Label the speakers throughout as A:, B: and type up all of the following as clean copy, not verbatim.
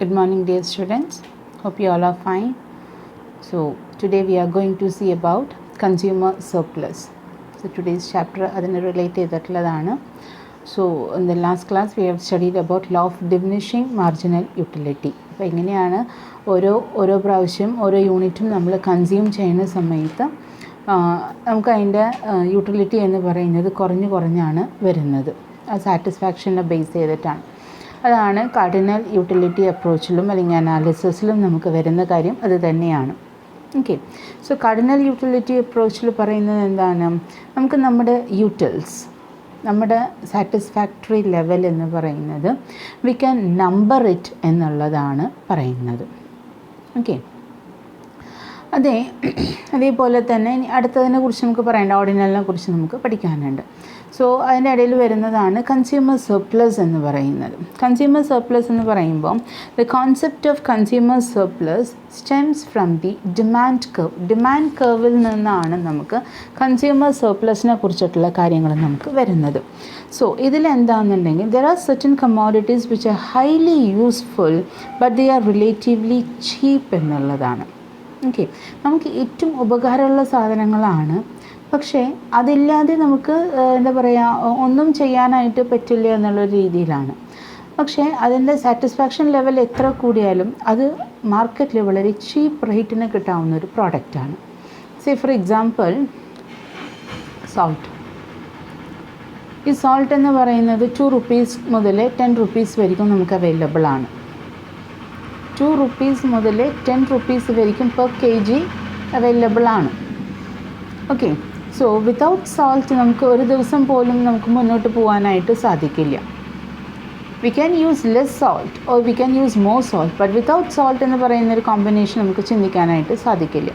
A: Good morning, dear students. Hope you all are fine. So today we are going to see about consumer surplus. So today's chapter adine relate cheyittulladana. So in the last class we have studied about law of diminishing marginal utility. അപ്പോൾ എങ്ങനെയാണ് ഓരോ പ്രാവശ്യം ഓരോ യൂണിറ്റും നമ്മൾ consume ചെയ്യുന്ന സമയത്ത് നമുക്ക് അതിൻ്റെ യൂട്ടിലിറ്റി എന്ന് പറയുന്നത് കുറഞ്ഞാണ് വരുന്നത്. ആ സാറ്റിസ്ഫാക്ഷനെ ബേസ് ചെയ്തിട്ടാണ്. അതാണ് കാർഡിനൽ യൂട്ടിലിറ്റി അപ്രോച്ചിലും അല്ലെങ്കിൽ അനാലിസിസിലും നമുക്ക് വരുന്ന കാര്യം അത് തന്നെയാണ്. ഓക്കെ, സോ കാർഡിനൽ യൂട്ടിലിറ്റി അപ്രോച്ചിൽ പറയുന്നത് എന്താണ്? നമുക്ക് നമ്മുടെ യൂട്ടിൽസ്, നമ്മുടെ സാറ്റിസ്ഫാക്ടറി ലെവൽ എന്ന് പറയുന്നത് വി ക്യാൻ നമ്പർ ഇറ്റ് എന്നുള്ളതാണ് പറയുന്നത്. ഓക്കെ, അതേപോലെ തന്നെ ഇനി അടുത്തതിനെ കുറിച്ച് നമുക്ക് പറയേണ്ട, ഓർഡിനലിനെ കുറിച്ച് നമുക്ക് പഠിക്കാനുണ്ട്. സോ അതിൻ്റെ ഇടയിൽ വരുന്നതാണ് കൺസ്യൂമർ സർപ്ലസ് എന്ന് പറയുന്നത്. കൺസ്യൂമർ സർപ്ലസ് എന്ന് പറയുമ്പോൾ the concept of consumer surplus stems from the demand curve. Demand കർവിൽ നിന്നാണ് നമുക്ക് കൺസ്യൂമർ സർപ്ലസിനെ കുറിച്ചിട്ടുള്ള കാര്യങ്ങൾ നമുക്ക് വരുന്നത്. സോ ഇതിലെന്താണെന്നുണ്ടെങ്കിൽ there are certain commodities which are highly useful but they are relatively cheap എന്നുള്ളതാണ്. ഓക്കെ, നമുക്ക് ഏറ്റവും ഉപകാരമുള്ള സാധനങ്ങളാണ്, പക്ഷേ അതില്ലാതെ നമുക്ക് എന്താ പറയുക, ഒന്നും ചെയ്യാനായിട്ട് പറ്റില്ല എന്നുള്ളൊരു രീതിയിലാണ്. പക്ഷേ അതിൻ്റെ സാറ്റിസ്ഫാക്ഷൻ ലെവൽ എത്ര കൂടിയാലും അത് മാർക്കറ്റിൽ വളരെ ചീപ്പ് റേറ്റിന് കിട്ടാവുന്ന ഒരു പ്രോഡക്റ്റാണ്. Say for example salt. ഈ സോൾട്ട് എന്ന് പറയുന്നത് 2 rupees മുതൽ 10 rupees വരെയും നമുക്ക് അവൈലബിൾ ആണ്. 2 rupees മുതൽ 10 rupees വരെയും പെർ kg അവൈലബിൾ ആണ്. ഓക്കെ, സോ വിതൗട്ട് സോൾട്ട് നമുക്ക് ഒരു ദിവസം പോലും നമുക്ക് മുന്നോട്ട് പോകാനായിട്ട് സാധിക്കില്ല. We can use less salt or we can use more salt, but without salt എന്ന് പറയുന്നൊരു കോമ്പിനേഷൻ നമുക്ക് ചിന്തിക്കാനായിട്ട് സാധിക്കില്ല.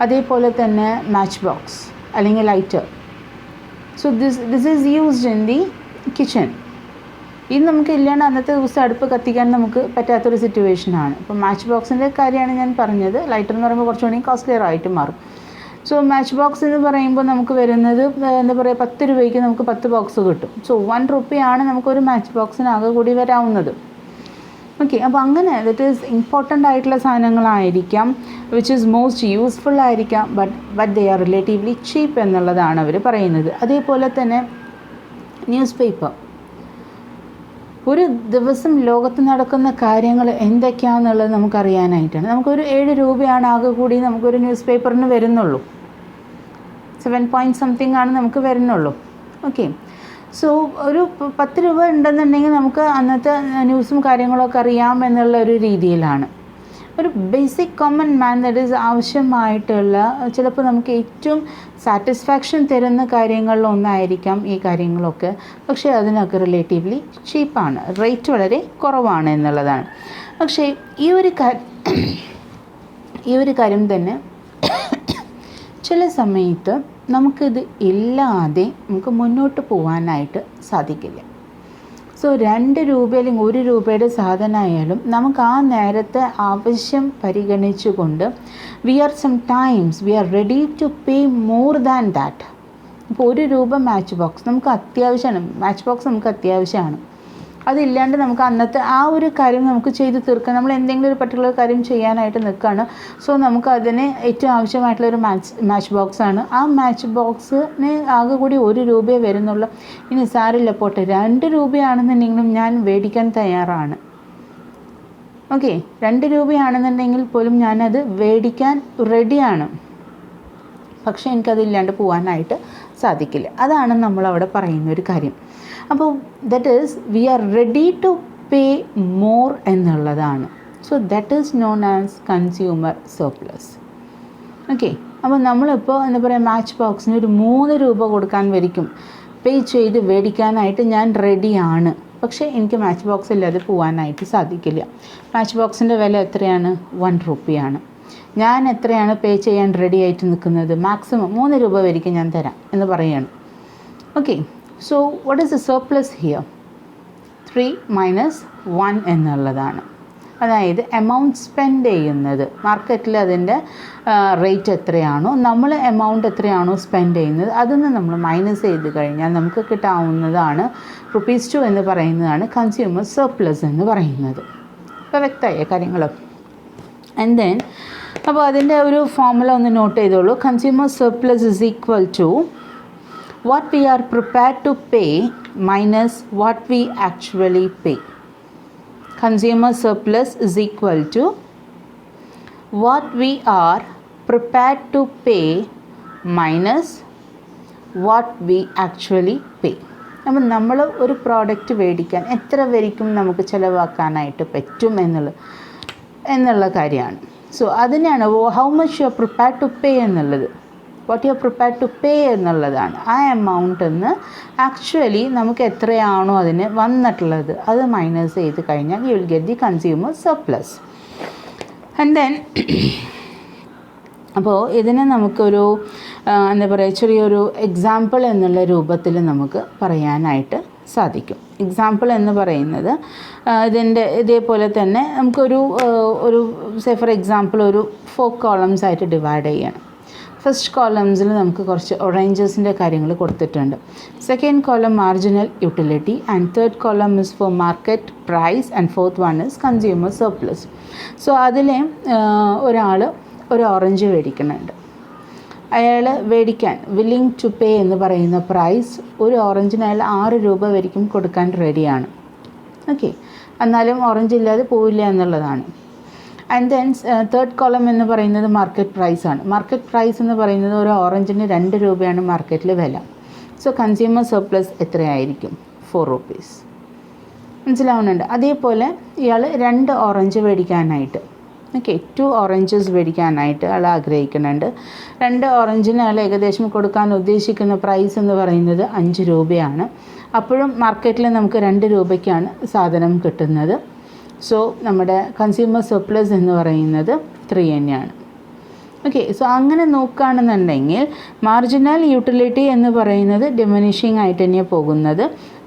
A: അതേപോലെ തന്നെ മാച്ച് ബോക്സ് അല്ലെങ്കിൽ lighter. So this is used in the kitchen. ഇത് നമുക്ക് ഇല്ലാണ്ട് അന്നത്തെ ദിവസം അടുപ്പ് കത്തിക്കാൻ നമുക്ക് പറ്റാത്തൊരു സിറ്റുവേഷനാണ്. ഇപ്പോൾ മാച്ച് ബോക്സിൻ്റെ കാര്യമാണ് ഞാൻ പറഞ്ഞത്. ലൈറ്റർ എന്ന് പറയുമ്പോൾ കുറച്ചുകൂടി കോസ്റ്റ്ലിയർ ആയിട്ട് മാറും. സോ മാച്ച് ബോക്സ് എന്ന് പറയുമ്പോൾ നമുക്ക് വരുന്നത് എന്താ പറയുക, 10 രൂപയ്ക്ക് നമുക്ക് 10 ബോക്സ് കിട്ടും. സോ 1 രൂപയാണ് നമുക്കൊരു മാച്ച് ബോക്സിനാകെ കൂടി വരാവുന്നത്. ഓക്കെ, അപ്പോൾ അങ്ങനെ ദറ്റ് ഈസ് ഇമ്പോർട്ടൻ്റ് ആയിട്ടുള്ള സാധനങ്ങളായിരിക്കാം, വിച്ച് ഈസ് മോസ്റ്റ് യൂസ്ഫുൾ ആയിരിക്കാം, but they are relatively cheap എന്നുള്ളതാണ് അവർ പറയുന്നത്. അതേപോലെ തന്നെ ന്യൂസ് പേപ്പർ. ഒരു ദിവസം ലോകത്ത് നടക്കുന്ന കാര്യങ്ങൾ എന്തൊക്കെയാണെന്നുള്ളത് നമുക്കറിയാനായിട്ടാണ്. നമുക്കൊരു 7 രൂപയാണ് ആകെ കൂടി നമുക്കൊരു ന്യൂസ് പേപ്പറിന് വരുന്നുള്ളൂ. 7 point something ആണ് നമുക്ക് വരുന്നുള്ളൂ. ഓക്കെ, സോ ഒരു 10 രൂപ ഉണ്ടെന്നുണ്ടെങ്കിൽ നമുക്ക് അന്നത്തെ ന്യൂസും കാര്യങ്ങളൊക്കെ അറിയാം എന്നുള്ള ഒരു രീതിയിലാണ്. ഒരു basic common man that is ആവശ്യമായിട്ടുള്ള, ചിലപ്പോൾ നമുക്ക് ഏറ്റവും സാറ്റിസ്ഫാക്ഷൻ തരുന്ന കാര്യങ്ങളിലൊന്നായിരിക്കാം ഈ കാര്യങ്ങളൊക്കെ, പക്ഷേ അതിനൊക്കെ റിലേറ്റീവ്ലി ചീപ്പാണ്, റേറ്റ് വളരെ കുറവാണ് എന്നുള്ളതാണ്. പക്ഷേ ഈ ഒരു കാര്യം തന്നെ ചില സമയത്ത് നമുക്കിത് ഇല്ലാതെ നമുക്ക് മുന്നോട്ട് പോകാനായിട്ട് സാധിക്കില്ല. സോ 2 രൂപ അല്ലെങ്കിൽ 1 രൂപയുടെ സാധനമായാലും നമുക്ക് ആ നേരത്തെ ആവശ്യം പരിഗണിച്ചുകൊണ്ട് we are ready to pay more than that. ഇപ്പോൾ 1 രൂപ മാച്ച് ബോക്സ് നമുക്ക് അത്യാവശ്യമാണ്. മാച്ച് ബോക്സ് നമുക്ക് അത്യാവശ്യമാണ്. അതില്ലാണ്ട് നമുക്ക് അന്നത്തെ ആ ഒരു കാര്യം നമുക്ക് ചെയ്ത് തീർക്കാം. നമ്മൾ എന്തെങ്കിലും ഒരു പർട്ടിക്കുലർ കാര്യം ചെയ്യാനായിട്ട് നിൽക്കുകയാണ്. സോ നമുക്ക് അതിന് ഏറ്റവും ആവശ്യമായിട്ടുള്ളൊരു മാച്ച് ബോക്സാണ്. ആ മാച്ച് ബോക്സിന് ആകെ കൂടി 1 രൂപയെ വരുന്നുള്ളൂ. ഇനി സാരില്ല പോട്ടെ, 2 രൂപയാണെന്നുണ്ടെങ്കിലും ഞാൻ മേടിക്കാൻ തയ്യാറാണ്. ഓക്കെ, 2 രൂപയാണെന്നുണ്ടെങ്കിൽ പോലും ഞാനത് മേടിക്കാൻ റെഡിയാണ്. പക്ഷേ എനിക്കതില്ലാണ്ട് പോകാനായിട്ട് സാധിക്കില്ല. അതാണ് നമ്മളവിടെ പറയുന്നൊരു കാര്യം. അപ്പോൾ that is we are ready to pay more എന്നുള്ളതാണ്. So that is known as consumer surplus. Okay, അപ്പോൾ നമ്മളിപ്പോൾ എന്താ പറയുക, മാച്ച് ബോക്സിന് ഒരു 3 രൂപ കൊടുക്കാൻ വരിക്കും പേ ചെയ്ത് മേടിക്കാനായിട്ട് ഞാൻ റെഡിയാണ്. പക്ഷേ എനിക്ക് മാച്ച് ബോക്സ് ഇല്ലാതെ പോകാനായിട്ട് സാധിക്കില്ല. മാച്ച് ബോക്സിൻ്റെ വില എത്രയാണ്? 1 രൂപയാണ്. ഞാൻ എത്രയാണ് പേ ചെയ്യാൻ റെഡി ആയിട്ട് നിൽക്കുന്നത്? മാക്സിമം 3 രൂപ വരെയും ഞാൻ തരാം എന്ന് പറയുകയാണ്. Okay, so what is the surplus here? 3 minus 1 എന്നുള്ളതാണ്. അതായത് എമൗണ്ട് സ്പെൻഡ് ചെയ്യുന്നത് മാർക്കറ്റിൽ അതിൻ്റെ റേറ്റ് എത്രയാണോ, നമ്മൾ എമൗണ്ട് എത്രയാണോ സ്പെൻഡ് ചെയ്യുന്നത് അതൊന്ന് നമ്മൾ മൈനസ് ചെയ്ത് കഴിഞ്ഞാൽ നമുക്ക് കിട്ടാവുന്നതാണ് ₹2 എന്ന് പറയുന്നതാണ് കൺസ്യൂമർ സർപ്ലസ് എന്ന് പറയുന്നത്. അപ്പോൾ വ്യക്തമായ കാര്യങ്ങൾ. ആൻഡ് ദെൻ അപ്പോൾ അതിൻ്റെ ഒരു ഫോർമുല ഒന്ന് നോട്ട് ചെയ്തോളൂ. Consumer surplus is equal to what we are prepared to pay minus what we actually pay. Consumer surplus is equal to what we are prepared to pay minus what we actually pay. അപ്പോൾ നമ്മൾ ഒരു product മേടിക്കാൻ എത്ര വരെയും നമുക്ക് ചിലവാക്കാനായിട്ട് പറ്റും എന്നുള്ള കാര്യമാണ്. സോ അതിനാണ് how much you are prepared to pay എന്നുള്ളത്. What you are prepared to pay എന്നുള്ളതാണ്. ആ എമൗണ്ട് എന്ന് ആക്ച്വലി നമുക്ക് എത്രയാണോ അതിന് വന്നിട്ടുള്ളത് അത് മൈനസ് ചെയ്ത് കഴിഞ്ഞാൽ you will get the consumer surplus. And then അപ്പോൾ ഇതിനെ നമുക്കൊരു എന്താ പറയുക, ചെറിയൊരു എക്സാമ്പിൾ എന്നുള്ള രൂപത്തിൽ നമുക്ക് പറയാനായിട്ട് സാധിക്കും. എക്സാമ്പിൾ എന്ന് പറയുന്നത് ഇതിൻ്റെ ഇതേപോലെ തന്നെ നമുക്കൊരു സേ ഫോർ എക്സാമ്പിൾ ഒരു 4 columns ആയിട്ട് ഡിവൈഡ് ചെയ്യണം. ഫസ്റ്റ് കോളംസിൽ നമുക്ക് കുറച്ച് ഓറഞ്ചസിൻ്റെ കാര്യങ്ങൾ കൊടുത്തിട്ടുണ്ട്. Second column marginal utility and third column is for market price and fourth one is consumer surplus. So അതിലെ ഒരാൾ ഒരു ഓറഞ്ച് മേടിക്കുന്നുണ്ട്. അയാൾ മേടിക്കാൻ വില്ലിങ് ടു പേ എന്ന് പറയുന്ന പ്രൈസ് ഒരു ഓറഞ്ചിന് അയാൾ 6 രൂപ വരെയും കൊടുക്കാൻ റെഡിയാണ്. ഓക്കെ, എന്നാലും ഓറഞ്ച് ഇല്ലാതെ പോവില്ല എന്നുള്ളതാണ്. ആൻഡ് ദെൻ തേർഡ് കോളം എന്ന് പറയുന്നത് മാർക്കറ്റ് പ്രൈസാണ്. മാർക്കറ്റ് പ്രൈസ് എന്ന് പറയുന്നത് ഒരു ഓറഞ്ചിന് 2 രൂപയാണ് മാർക്കറ്റിൽ വില. സോ കൺസ്യൂമർ സർപ്ലസ് എത്രയായിരിക്കും? 4 rupees. മനസ്സിലാവുന്നുണ്ട്? അതേപോലെ ഇയാൾ 2 ഓറഞ്ച് മേടിക്കാനായിട്ട്, ഓക്കെ, 2 oranges മേടിക്കാനായിട്ട് അയാൾ ആഗ്രഹിക്കുന്നുണ്ട്. 2 ഓറഞ്ചിന് അയാൾ ഏകദേശം കൊടുക്കാൻ ഉദ്ദേശിക്കുന്ന പ്രൈസ് എന്ന് പറയുന്നത് 5 രൂപയാണ്. അപ്പോഴും മാർക്കറ്റിൽ നമുക്ക് 2 രൂപയ്ക്കാണ് സാധനം കിട്ടുന്നത്. സോ നമ്മുടെ കൺസ്യൂമർ സർപ്ലസ് എന്ന് പറയുന്നത് 3 തന്നെയാണ്. ഓക്കെ, സോ അങ്ങനെ നോക്കുകയാണെന്നുണ്ടെങ്കിൽ മാർജിനൽ യൂട്ടിലിറ്റി എന്ന് പറയുന്നത് ഡിമിനിഷിങ് ആയിട്ട് തന്നെയാണ് പോകുന്നത്.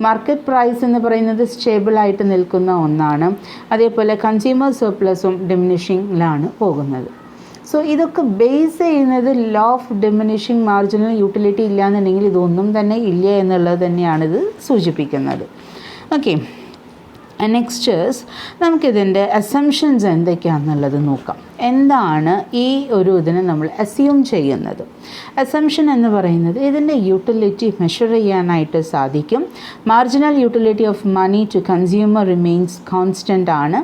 A: മാർക്കറ്റ് പ്രൈസ് എന്ന് പറയുന്നത് സ്റ്റേബിളായിട്ട് നിൽക്കുന്ന ഒന്നാണ്. അതേപോലെ കൺസ്യൂമർ സർപ്ലസും ഡിമിനിഷിങ്ങിലാണ് പോകുന്നത്. സോ ഇതൊക്കെ ബേസ് ചെയ്യുന്നത് law of diminishing marginal utility ഇല്ലയെന്നുണ്ടെങ്കിൽ ഇതൊന്നും തന്നെ ഇല്ല എന്നുള്ളത് തന്നെയാണിത് സൂചിപ്പിക്കുന്നത്. ഓക്കെ, നെക്സ്റ്റ് നമുക്കിതിൻ്റെ അസംഷൻസ് എന്തൊക്കെയാണെന്നുള്ളത് നോക്കാം. എന്താണ് ഈ ഒരു ഇതിനെ നമ്മൾ അസ്യൂം ചെയ്യുന്നത്? അസംഷൻ എന്ന് പറയുന്നത് ഇതിൻ്റെ യൂട്ടിലിറ്റി മെഷർ ചെയ്യാനായിട്ട് സാധിക്കും. Marginal utility of money to consumer remains constant ആണ്.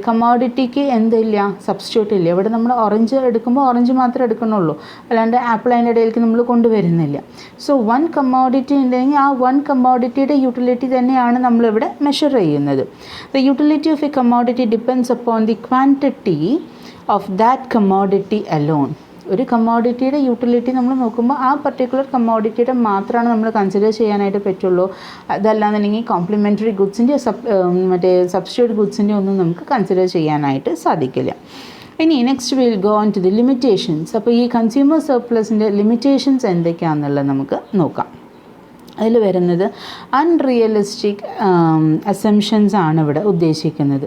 A: കമോഡിറ്റിക്ക് എന്തില്ല, സബ്സ്റ്റിറ്റ്യൂട്ട് ഇല്ല. ഇവിടെ നമ്മൾ ഓറഞ്ച് എടുക്കുമ്പോൾ ഓറഞ്ച് മാത്രമേ എടുക്കണുള്ളൂ, അല്ലാണ്ട് ആപ്പിൾ അതിൻ്റെ ഇടയിലേക്ക് നമ്മൾ കൊണ്ടുവരുന്നില്ല. സോ 1 commodity ഉണ്ടെങ്കിൽ ആ 1 commodityയുടെ യൂട്ടിലിറ്റി തന്നെയാണ് നമ്മളിവിടെ മെഷർ ചെയ്യുന്നത്. The utility of a commodity depends upon the quantity of that commodity alone. ഒരു കമ്മോഡിറ്റിയുടെ യൂട്ടിലിറ്റി നമ്മൾ നോക്കുമ്പോൾ ആ പർട്ടിക്കുലർ കമ്മോഡിറ്റിയുടെ മാത്രമാണ് നമ്മൾ കൺസിഡർ ചെയ്യാനായിട്ട് പറ്റുള്ളൂ. അതല്ലാന്നുണ്ടെങ്കിൽ കോംപ്ലിമെൻ്ററി ഗുഡ്സിൻ്റെ മറ്റേ സബ്സ്റ്റിറ്റ്യൂട്ട് ഗുഡ്സിൻ്റെ ഒന്നും നമുക്ക് കൺസിഡർ ചെയ്യാനായിട്ട് സാധിക്കില്ല. ഇനി next will go on to the limitations. അപ്പോൾ ഈ കൺസ്യൂമർ സർപ്ലസിൻ്റെ ലിമിറ്റേഷൻസ് എന്തൊക്കെയാണെന്നുള്ളത് നമുക്ക് നോക്കാം. അതിൽ വരുന്നത് അൺറിയലിസ്റ്റിക് അസംഷൻസ് ആണ് ഇവിടെ ഉദ്ദേശിക്കുന്നത്.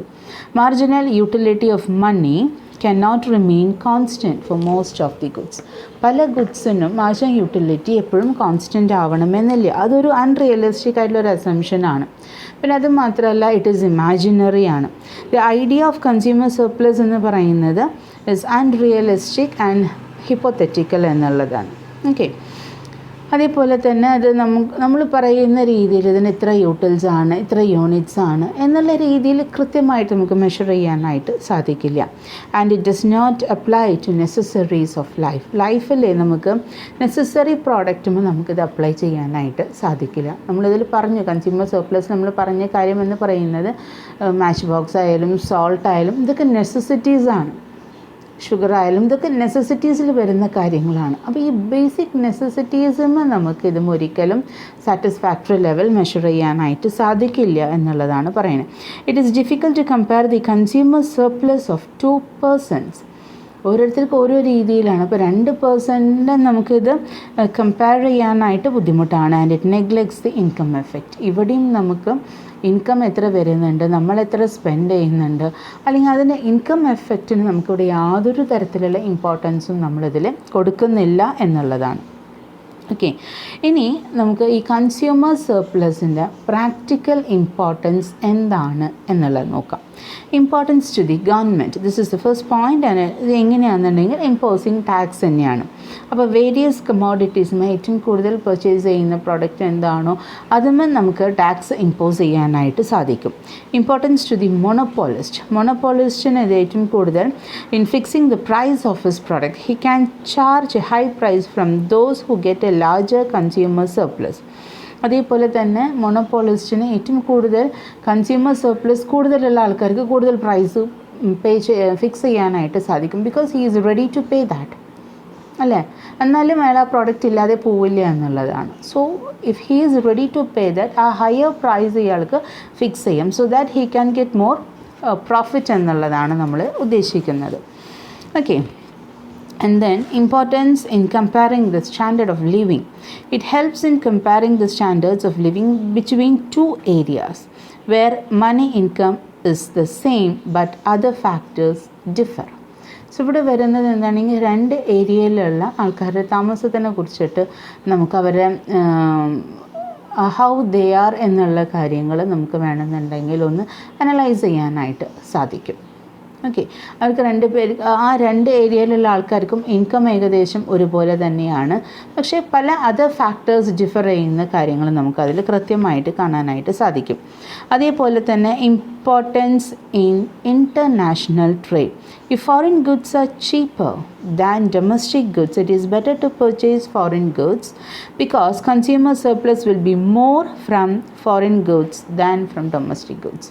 A: Marginal utility of money cannot remain constant for most of the goods. പല ഗുഡ്സിനും മാർജിനൽ യൂട്ടിലിറ്റി എപ്പോഴും കോൺസ്റ്റൻ്റ് ആവണമെന്നില്ല. അതൊരു അൺറിയലിസ്റ്റിക് ആയിട്ടുള്ളൊരു അസംഷനാണ്. പിന്നെ അത് മാത്രമല്ല ഇറ്റ് ഈസ് ഇമാജിനറി ആണ്. The idea of consumer surplus എന്ന് പറയുന്നത് ഇസ് അൺറിയലിസ്റ്റിക് ആൻഡ് ഹിപ്പോത്തറ്റിക്കൽ എന്നുള്ളതാണ്. ഓക്കെ, അതേപോലെ തന്നെ അത് നമ്മൾ പറയുന്ന രീതിയിൽ ഇതിന് ഇത്ര യൂട്ടിൽസ് ആണ്, ഇത്ര യൂണിറ്റ്സ് ആണ് എന്നുള്ള രീതിയിൽ കൃത്യമായിട്ട് നമുക്ക് മെഷർ ചെയ്യാനായിട്ട് സാധിക്കില്ല. And it does not apply to necessaries of ലൈഫിൽ നമുക്ക് നെസസറി പ്രോഡക്റ്റുമ്പോൾ നമുക്കിത് അപ്ലൈ ചെയ്യാനായിട്ട് സാധിക്കില്ല. നമ്മളിതിൽ പറഞ്ഞു കൺസ്യൂമർ സർപ്ലസ് നമ്മൾ പറഞ്ഞ കാര്യം എന്ന് പറയുന്നത് മാച്ച് ബോക്സ് ആയാലും സോൾട്ട് ആയാലും ഇതൊക്കെ നെസസിറ്റീസാണ്. ഷുഗർ ആയാലും ഇതൊക്കെ നെസസിറ്റീസിൽ വരുന്ന കാര്യങ്ങളാണ്. അപ്പോൾ ഈ ബേസിക് നെസസിറ്റീസും നമുക്കിതും ഒരിക്കലും സാറ്റിസ്ഫാക്ടറി ലെവൽ മെഷർ ചെയ്യാനായിട്ട് സാധിക്കില്ല എന്നുള്ളതാണ് പറയുന്നത്. It is difficult to compare the consumer surplus of 2 persons. ഓരോരുത്തർക്കും ഓരോ രീതിയിലാണ്. അപ്പോൾ 2 പേഴ്സണിൻ്റെ നമുക്കിത് കമ്പയർ ചെയ്യാനായിട്ട് ബുദ്ധിമുട്ടാണ്. And it neglects the income effect. ഇവിടെയും നമുക്ക് ഇൻകം എത്ര വരുന്നുണ്ട്, നമ്മൾ എത്ര സ്പെൻഡ് ചെയ്യുന്നുണ്ട്, അല്ലെങ്കിൽ അതിൻ്റെ ഇൻകം എഫക്റ്റിന് നമുക്കിവിടെ യാതൊരു തരത്തിലുള്ള ഇമ്പോർട്ടൻസും നമ്മളിതിൽ കൊടുക്കുന്നില്ല എന്നുള്ളതാണ്. ഓക്കെ, ഇനി നമുക്ക് ഈ കൺസ്യൂമർ സർപ്ലസിൻ്റെ പ്രാക്ടിക്കൽ ഇമ്പോർട്ടൻസ് എന്താണ് എന്നുള്ളത് നോക്കാം. Importance to the government, this is the first point. And ഇത് എങ്ങനെയാണെന്നുണ്ടെങ്കിൽ ഇമ്പോസിങ് ടാക്സ് തന്നെയാണ്. അപ്പോൾ വേരിയസ് കമോഡിറ്റീസുമായി ഏറ്റവും കൂടുതൽ പർച്ചേസ് ചെയ്യുന്ന പ്രോഡക്റ്റ് എന്താണോ അതുമേ നമുക്ക് ടാക്സ് ഇമ്പോസ് ചെയ്യാനായിട്ട് സാധിക്കും. ഇമ്പോർട്ടൻസ് ടു ദി മൊണോപോളിസ്റ്റിന് ഇത് ഏറ്റവും കൂടുതൽ in fixing the price of his product, he can charge high price from those who get a larger consumer surplus. അതേപോലെ തന്നെ മൊണോപോളിസ്റ്റിന് ഏറ്റവും കൂടുതൽ കൺസ്യൂമർ സർപ്ലസ് കൂടുതലുള്ള ആൾക്കാർക്ക് കൂടുതൽ പ്രൈസ് ഫിക്സ് ചെയ്യാനായിട്ട് സാധിക്കും. Because he is ready to pay that, അല്ലേ? എന്നാലും അയാൾ ആ പ്രോഡക്റ്റ് ഇല്ലാതെ പോവില്ല എന്നുള്ളതാണ്. So if he is ready to pay that, ആ ഹയർ പ്രൈസ് ഇയാൾക്ക് ഫിക്സ് ചെയ്യാം, so that he can get more profit എന്നുള്ളതാണ് നമ്മൾ ഉദ്ദേശിക്കുന്നത്. Okay. And then importance in comparing the standard of living. It helps in comparing the standards of living between two areas where money income is the same but other factors differ. So ഇവിടെ വരുന്നത് എന്താണെങ്കിൽ രണ്ട് ഏരിയയിലുള്ള ആൾക്കാരുടെ താമസത്തിനെ കുറിച്ചിട്ട് നമുക്ക് അവരെ how they are എന്നുള്ള കാര്യങ്ങൾ നമുക്ക് വേണമെന്നുണ്ടെങ്കിൽ ഒന്ന് അനലൈസ് ചെയ്യാനായിട്ട് സാധിക്കും. ഓക്കെ. അവർക്ക് ആ രണ്ട് ഏരിയയിലുള്ള ആൾക്കാർക്കും ഇൻകം ഏകദേശം ഒരുപോലെ തന്നെയാണ്. പക്ഷേ പല അതർ ഫാക്ടേഴ്സ് ഡിഫർ ചെയ്യുന്ന കാര്യങ്ങൾ നമുക്കതിൽ കൃത്യമായിട്ട് കാണാനായിട്ട് സാധിക്കും. അതേപോലെ തന്നെ importance in international trade. If foreign goods are cheaper than domestic goods, it is better to purchase foreign goods because consumer surplus will be more from foreign goods than from domestic goods.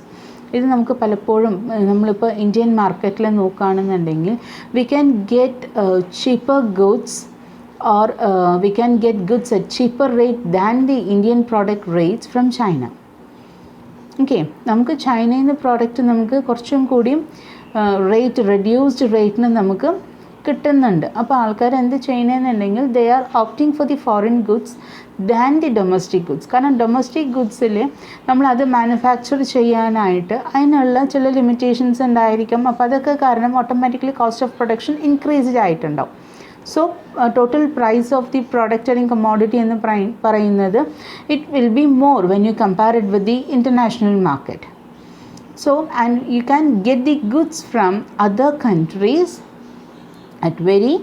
A: ഇത് നമുക്ക് പലപ്പോഴും നമ്മളിപ്പോൾ Indian മാർക്കറ്റിൽ നോക്കുകയാണെന്നുണ്ടെങ്കിൽ we can get cheaper goods or we can get goods at cheaper rate than the Indian product rates from China. Okay. നമുക്ക് ചൈനയിൽ നിന്ന് product നമുക്ക് കുറച്ചും കൂടിയും റെഡ്യൂസ്ഡ് റേറ്റിന് നമുക്ക് കിട്ടുന്നുണ്ട്. അപ്പോൾ ആൾക്കാർ എന്ത് ചെയ്യുന്നതെന്നുണ്ടെങ്കിൽ they are opting for the foreign goods than the domestic goods. കാരണം ഡൊമസ്റ്റിക് ഗുഡ്സിൽ നമ്മളത് മാനുഫാക്ചർ ചെയ്യാനായിട്ട് അതിനുള്ള ചില ലിമിറ്റേഷൻസ് ഉണ്ടായിരിക്കും. അപ്പോൾ അതൊക്കെ കാരണം automatically cost of production increased ആയിട്ടുണ്ടാവും. So total price of the product അല്ലെങ്കിൽ കമ്മോഡിറ്റി എന്ന് പറയുന്നത് it will be more when you compare it with the international market. So and you can get the goods from other countries at very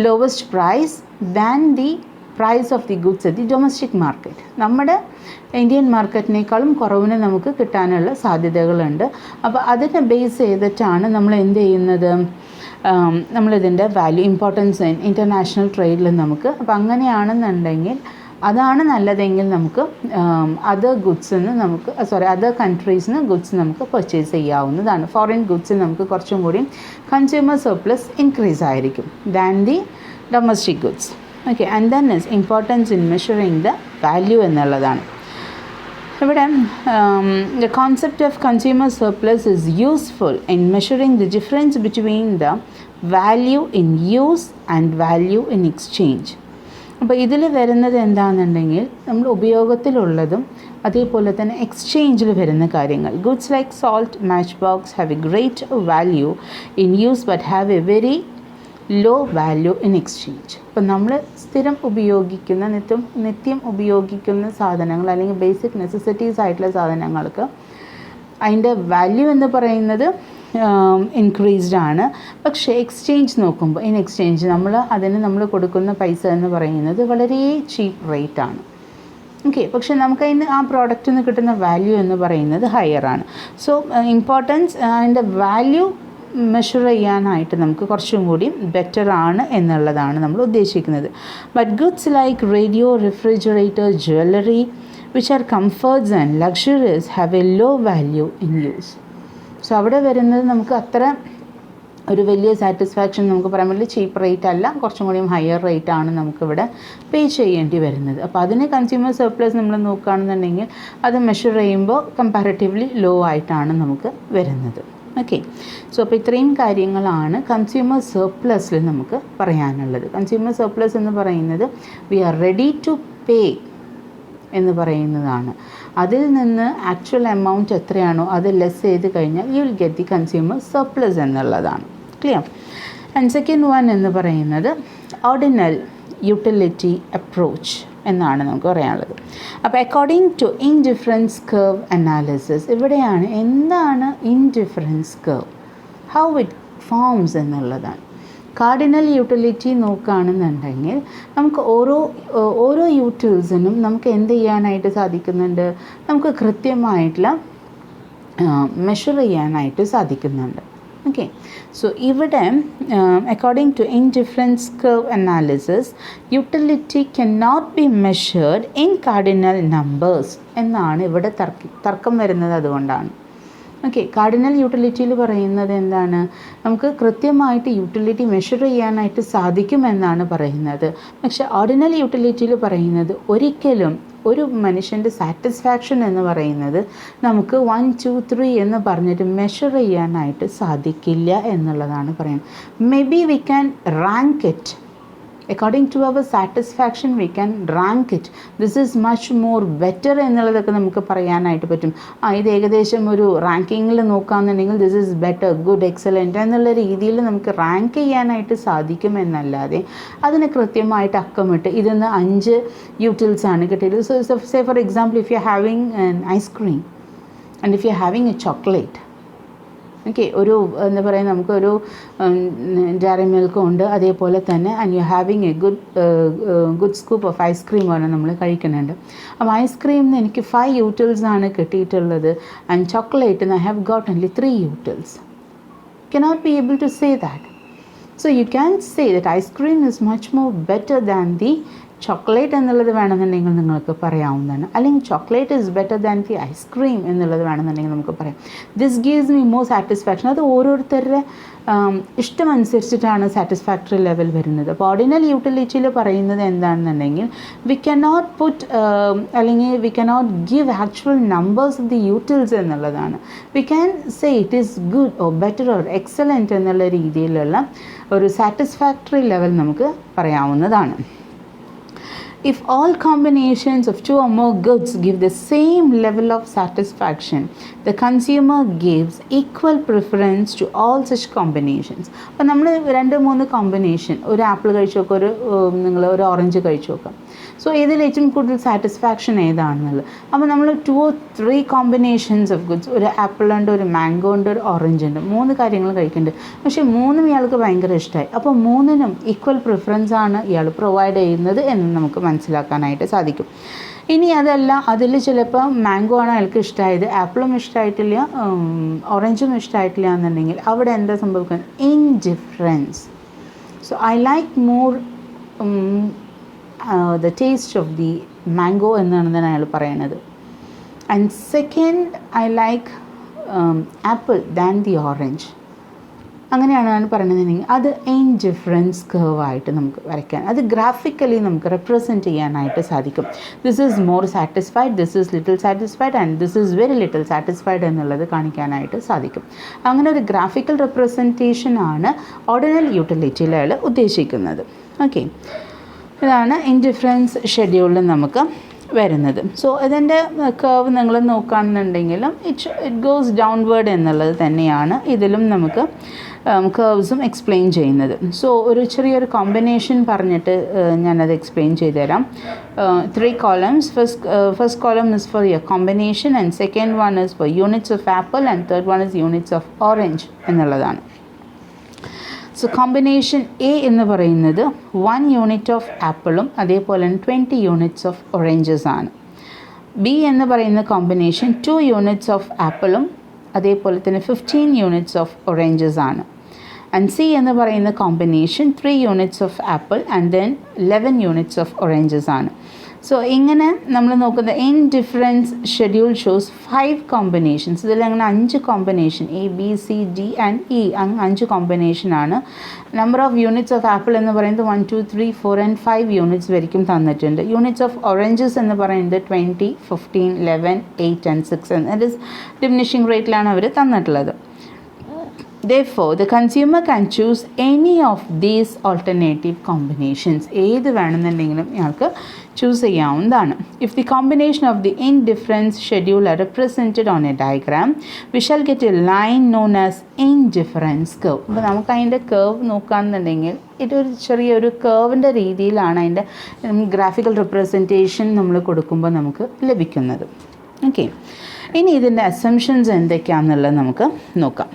A: lowest price than the price of the goods at the domestic market. നമ്മുടെ Indian മാർക്കറ്റിനേക്കാളും കുറവിന് നമുക്ക് കിട്ടാനുള്ള സാധ്യതകളുണ്ട്. അപ്പോൾ അതിനെ base ചെയ്തിട്ടാണ് നമ്മൾ എന്ത് ചെയ്യുന്നത്, നമ്മളിതിൻ്റെ വാല്യൂ ഇമ്പോർട്ടൻസ് ഇൻ്റർനാഷണൽ ട്രേഡിൽ നമുക്ക്. അപ്പോൾ അങ്ങനെയാണെന്നുണ്ടെങ്കിൽ അതാണ് നല്ലതെങ്കിൽ നമുക്ക് അതർ ഗുഡ്സിന് നമുക്ക് അതർ കൺട്രീസിന് ഗുഡ്സ് നമുക്ക് പർച്ചേസ് ചെയ്യാവുന്നതാണ്. ഫോറിൻ ഗുഡ്സിന് നമുക്ക് കുറച്ചും കൂടി കൺസ്യൂമർ സർപ്ലസ് ഇൻക്രീസ് ആയിരിക്കും than the domestic goods. Okay. And then is importance in measuring the value എന്നുള്ളതാണ്. ഇവിടെ the concept of consumer surplus is useful in measuring the difference between the value in use and value in exchange. അപ്പോൾ ഇതിൽ വരുന്നത് എന്താണെന്നുണ്ടെങ്കിൽ നമ്മൾ ഉപയോഗത്തിലുള്ളതും അതേപോലെ തന്നെ എക്സ്ചേഞ്ചിൽ വരുന്ന കാര്യങ്ങൾ. Goods like salt, match box have a great value in use but have a very low value in exchange. അപ്പം നമ്മൾ സ്ഥിരം ഉപയോഗിക്കുന്ന നിത്യം ഉപയോഗിക്കുന്ന സാധനങ്ങൾ അല്ലെങ്കിൽ ബേസിക് നെസസിറ്റീസ് ആയിട്ടുള്ള സാധനങ്ങൾക്ക് അതിൻ്റെ വാല്യൂ എന്ന് പറയുന്നത് ഇൻക്രീസ്ഡ് ആണ്. പക്ഷേ എക്സ്ചേഞ്ച് നോക്കുമ്പോൾ എക്സ്ചേഞ്ച് നമ്മൾ കൊടുക്കുന്ന പൈസ എന്ന് പറയുന്നത് വളരെ ചീപ്പ് റേറ്റ് ആണ്. ഓക്കെ. പക്ഷേ നമുക്കതിന് ആ പ്രോഡക്റ്റിൽ നിന്ന് കിട്ടുന്ന വാല്യൂ എന്ന് പറയുന്നത് ഹയർ ആണ്. സോ ഇമ്പോർട്ടൻസ് അതിൻ്റെ വാല്യൂ മെഷർ ചെയ്യാനായിട്ട് നമുക്ക് കുറച്ചും കൂടി ബെറ്റർ ആണ് എന്നുള്ളതാണ് നമ്മൾ ഉദ്ദേശിക്കുന്നത്. But goods like radio, refrigerator, jewellery which are comforts and luxuries have a low value in use. So അവിടെ വരുന്നത് നമുക്ക് അത്ര ഒരു വലിയ സാറ്റിസ്ഫാക്ഷൻ നമുക്ക് പറയാൻ പറ്റില്ല. ചീപ്പ് റേറ്റ് അല്ല, കുറച്ചും കൂടിയും ഹയർ റേറ്റ് ആണ് നമുക്കിവിടെ പേ ചെയ്യേണ്ടി വരുന്നത്. അപ്പോൾ അതിന് കൺസ്യൂമർ സർപ്ലസ് നമ്മൾ നോക്കുകയാണെന്നുണ്ടെങ്കിൽ അത് മെഷർ ചെയ്യുമ്പോൾ കമ്പാരിറ്റീവ്ലി ലോ ആയിട്ടാണ് നമുക്ക് വരുന്നത്. ഓക്കെ. സോ അപ്പോൾ ഇത്രയും കാര്യങ്ങളാണ് കൺസ്യൂമർ സർപ്ലസിൽ നമുക്ക് പറയാനുള്ളത്. കൺസ്യൂമർ സർപ്ലസ് എന്ന് പറയുന്നത് we are ready to pay എന്ന് പറയുന്നതാണ്. അതിൽ നിന്ന് ആക്ച്വൽ എമൗണ്ട് എത്രയാണോ അത് ലെസ് ചെയ്ത് കഴിഞ്ഞാൽ you will get the consumer surplus എന്നുള്ളതാണ്. ക്ലിയർ? ആൻഡ് സെക്കൻഡ് വൺ എന്ന് പറയുന്നത് ഓർഡിനൽ യൂട്ടിലിറ്റി അപ്രോച്ച് എന്നാണ് നമുക്ക് പറയാനുള്ളത്. അപ്പോൾ according to indifference curve analysis, ഇവിടെയാണ് എന്താണ് indifference curve, how it forms എന്നുള്ളതാണ്. കാർഡിനൽ യൂട്ടിലിറ്റി നോക്കുകയാണെന്നുണ്ടെങ്കിൽ നമുക്ക് ഓരോ യൂട്ടിൽസിനും നമുക്ക് എന്ത് ചെയ്യാനായിട്ട് സാധിക്കുന്നുണ്ട്, നമുക്ക് കൃത്യമായിട്ടുള്ള മെഷർ ചെയ്യാനായിട്ട് സാധിക്കുന്നുണ്ട്. ഓക്കെ, സോ ഇവിടെ according to indifference curve analysis utility can not be measured in cardinal numbers എന്നാണ് ഇവിടെ തർക്കം വരുന്നത്. അതുകൊണ്ടാണ് ഓക്കെ, കാർഡിനൽ യൂട്ടിലിറ്റിയിൽ പറയുന്നത് എന്താണ്, നമുക്ക് കൃത്യമായിട്ട് യൂട്ടിലിറ്റി മെഷർ ചെയ്യാനായിട്ട് സാധിക്കുമെന്നാണ് പറയുന്നത്. പക്ഷേ ഓർഡിനൽ യൂട്ടിലിറ്റിയിൽ പറയുന്നത് ഒരിക്കലും ഒരു മനുഷ്യൻ്റെ സാറ്റിസ്ഫാക്ഷൻ എന്ന് പറയുന്നത് നമുക്ക് 1 2 3 എന്ന് പറഞ്ഞിട്ട് മെഷർ ചെയ്യാനായിട്ട് സാധിക്കില്ല എന്നുള്ളതാണ് പറയുന്നത്. May be we can rank it according to our satisfaction, we can rank it, this is much more better എന്നുള്ളതൊക്കെ നമുക്ക് പറയാനായിട്ട് പറ്റും. ഇത് ഏകദേശം ഒരു റാങ്കിങ്ങിൽ നോക്കുകയാണെന്നുണ്ടെങ്കിൽ this is better, good, excellent എന്നുള്ള രീതിയിൽ നമുക്ക് റാങ്ക് ചെയ്യാനായിട്ട് സാധിക്കുമെന്നല്ലാതെ അതിന് കൃത്യമായിട്ട് അക്കമിട്ട് ഇതിന്ന് 5 യൂട്ടിൽസാണ് കിട്ടിയത്. So say for example, if you are having an ice cream and if you are having a chocolate, okay, ഒരു എന്താ പറയുക, നമുക്കൊരു ഡയറി മിൽക്കും ഉണ്ട്, അതേപോലെ തന്നെ and you having a good scoop of ഐസ്ക്രീമാണ് നമ്മൾ കഴിക്കുന്നുണ്ട്. അപ്പോൾ ഐസ്ക്രീമിന് എനിക്ക് 5 യൂട്ടിൽസാണ് കിട്ടിയിട്ടുള്ളത് ആൻഡ് ചോക്ലേറ്റിന് I have got only 3 utils. cannot be able to say that. So you can say that ice cream is much more better than the chocolate എന്നുള്ളത് വേണമെന്നുണ്ടെങ്കിൽ നിങ്ങൾക്ക് പറയാവുന്നതാണ്. അല്ലെങ്കിൽ chocolate is better than the ice cream എന്നുള്ളത് വേണമെന്നുണ്ടെങ്കിൽ നമുക്ക് പറയാം. This gives me more satisfaction. അത് ഓരോരുത്തരുടെ ഇഷ്ടമനുസരിച്ചിട്ടാണ് സാറ്റിസ്ഫാക്ടറി ലെവൽ വരുന്നത്. അപ്പോൾ ഓർഡിനൽ യൂട്ടിലിറ്റിയിൽ പറയുന്നത് എന്താണെന്നുണ്ടെങ്കിൽ വി കനോട്ട് പുട്ട് അല്ലെങ്കിൽ we cannot give actual numbers of the utils എന്നുള്ളതാണ്. We can say it is good or better or excellent എന്നുള്ള രീതിയിലുള്ള ഒരു സാറ്റിസ്ഫാക്ടറി ലെവൽ നമുക്ക് പറയാവുന്നതാണ്. If all combinations of 2 or more goods give the same level of satisfaction, the consumer gives equal preference to all such combinations. അപ്പോൾ നമ്മൾ 2-3 combination, ഒരു apple കഴിച്ച് നോക്കുക, നിങ്ങൾ ഒരു ഓറഞ്ച് കഴിച്ച് നോക്കാം. സോ ഇതിൽ ഏറ്റവും കൂടുതൽ സാറ്റിസ്ഫാക്ഷൻ ഏതാണെന്നുള്ളത്. അപ്പോൾ നമ്മൾ 2 or 3 കോമ്പിനേഷൻസ് ഓഫ് ഗുഡ്സ്, ഒരു ആപ്പിൾ ഉണ്ട്, ഒരു മാംഗോ ഉണ്ട്, ഒരു ഓറഞ്ച് ഉണ്ട്, 3 കാര്യങ്ങൾ കഴിക്കുന്നുണ്ട്. പക്ഷേ 3 ഇയാൾക്ക് ഭയങ്കര ഇഷ്ടമായി. അപ്പോൾ 3നും ഈക്വൽ പ്രിഫറൻസ് ആണ് ഇയാൾ പ്രൊവൈഡ് ചെയ്യുന്നത് എന്ന് നമുക്ക് മനസ്സിലാക്കാനായിട്ട് സാധിക്കും. ഇനി അതല്ല, അതിൽ ചിലപ്പോൾ മാംഗോ ആണ് അയാൾക്ക് ഇഷ്ടമായത്, ആപ്പിളും ഇഷ്ടമായിട്ടില്ല, ഓറഞ്ചും ഇഷ്ടമായിട്ടില്ല എന്നുണ്ടെങ്കിൽ അവിടെ എന്താ സംഭവിക്കുന്നത്? Indifference. So I like more the taste of the mango എന്നാണ് അയാൾ പറയണത്. And second, I like apple than the orange. അങ്ങനെയാണ് പറയുന്നതെങ്കിൽ അത് ഇൻഡിഫറൻസ് കർവായിട്ട് നമുക്ക് വരയ്ക്കാൻ, അത് ഗ്രാഫിക്കലി നമുക്ക് റെപ്രസെൻറ്റ് ചെയ്യാനായിട്ട് സാധിക്കും. This is more satisfied, this is little satisfied and this is very little satisfied എന്നുള്ളത് കാണിക്കാനായിട്ട് സാധിക്കും. അങ്ങനെ ഒരു ഗ്രാഫിക്കൽ റെപ്രസെൻറ്റേഷനാണ് ഓർഡിനൽ യൂട്ടിലിറ്റിയിൽ അയാൾ ഉദ്ദേശിക്കുന്നത്. ഓക്കെ, ഇതാണ് ഇൻഡിഫറൻസ് ഷെഡ്യൂളിൽ നമുക്ക് വരുന്നത്. സോ ഇതിൻ്റെ കർവ് നിങ്ങൾ നോക്കുകയാണെന്നുണ്ടെങ്കിലും ഇറ്റ് ഗോസ് ഡൗൺവേർഡ് എന്നുള്ളത് തന്നെയാണ് ഇതിലും നമുക്ക് കർവ്സും എക്സ്പ്ലെയിൻ ചെയ്യുന്നത്. സോ ഒരു ചെറിയൊരു കോമ്പിനേഷൻ പറഞ്ഞിട്ട് ഞാനത് എക്സ്പ്ലെയിൻ ചെയ്തു തരാം. 3 columns. First column is for your combination and second one is for units of apple and third one is units of orange എന്നുള്ളതാണ്. സോ കോമ്പിനേഷൻ എ എന്ന് പറയുന്നത് 1 യൂണിറ്റ് ഓഫ് ആപ്പിളും അതേപോലെ 20 യൂണിറ്റ്സ് ഓഫ് ഓറഞ്ചസ് ആണ്. B എന്ന് പറയുന്ന combination 2 units of ആപ്പിളും അതേപോലെ തന്നെ 15 യൂണിറ്റ്സ് ഓഫ് ഓറഞ്ചസ് ആണ്. ആൻഡ് സി എന്ന് പറയുന്ന combination 3 units of apple and then 11 units of oranges ആണ്. സോ ഇങ്ങനെ നമ്മൾ നോക്കുന്ന ഇൻഡിഫറൻസ് ഷെഡ്യൂൾ ഷോസ് 5 കോമ്പിനേഷൻസ്. ഇതിൽ അങ്ങനെ 5 combination, A B C D and E, 5 കോമ്പിനേഷനാണ്. Number of units of apple എന്ന് പറയുന്നത് 1 2 3 4 and 5 യൂണിറ്റ്സ് വരെയും തന്നിട്ടുണ്ട്. യൂണിറ്റ്സ് ഓഫ് ഓറഞ്ചസ് എന്ന് പറയുന്നത് 20 15 11 8 and 6 ദാറ്റ് ഈസ് ഡിമിനിഷിംഗ് റേറ്റിലാണ് അവർ തന്നിട്ടുള്ളത്. Therefore, the consumer can choose any of these alternative combinations. ഏത് വേണമെന്നുണ്ടെങ്കിലും ഇയാൾക്ക് ചൂസ് ചെയ്യാവുന്നതാണ്. If the combination of the indifference schedule are represented on a diagram, we shall get a line known as indifference curve. അപ്പോൾ നമുക്ക് അതിൻ്റെ curve നോക്കുകയാണെന്നുണ്ടെങ്കിൽ ഇതൊരു ചെറിയൊരു കർവിൻ്റെ രീതിയിലാണ് അതിൻ്റെ ഗ്രാഫിക്കൽ റിപ്രസെൻറ്റേഷൻ നമ്മൾ കൊടുക്കുമ്പോൾ നമുക്ക് ലഭിക്കുന്നത്. ഓക്കെ, ഇനി ഇതിൻ്റെ അസംഷൻസ് എന്തൊക്കെയാണെന്നുള്ളത് നമുക്ക് നോക്കാം.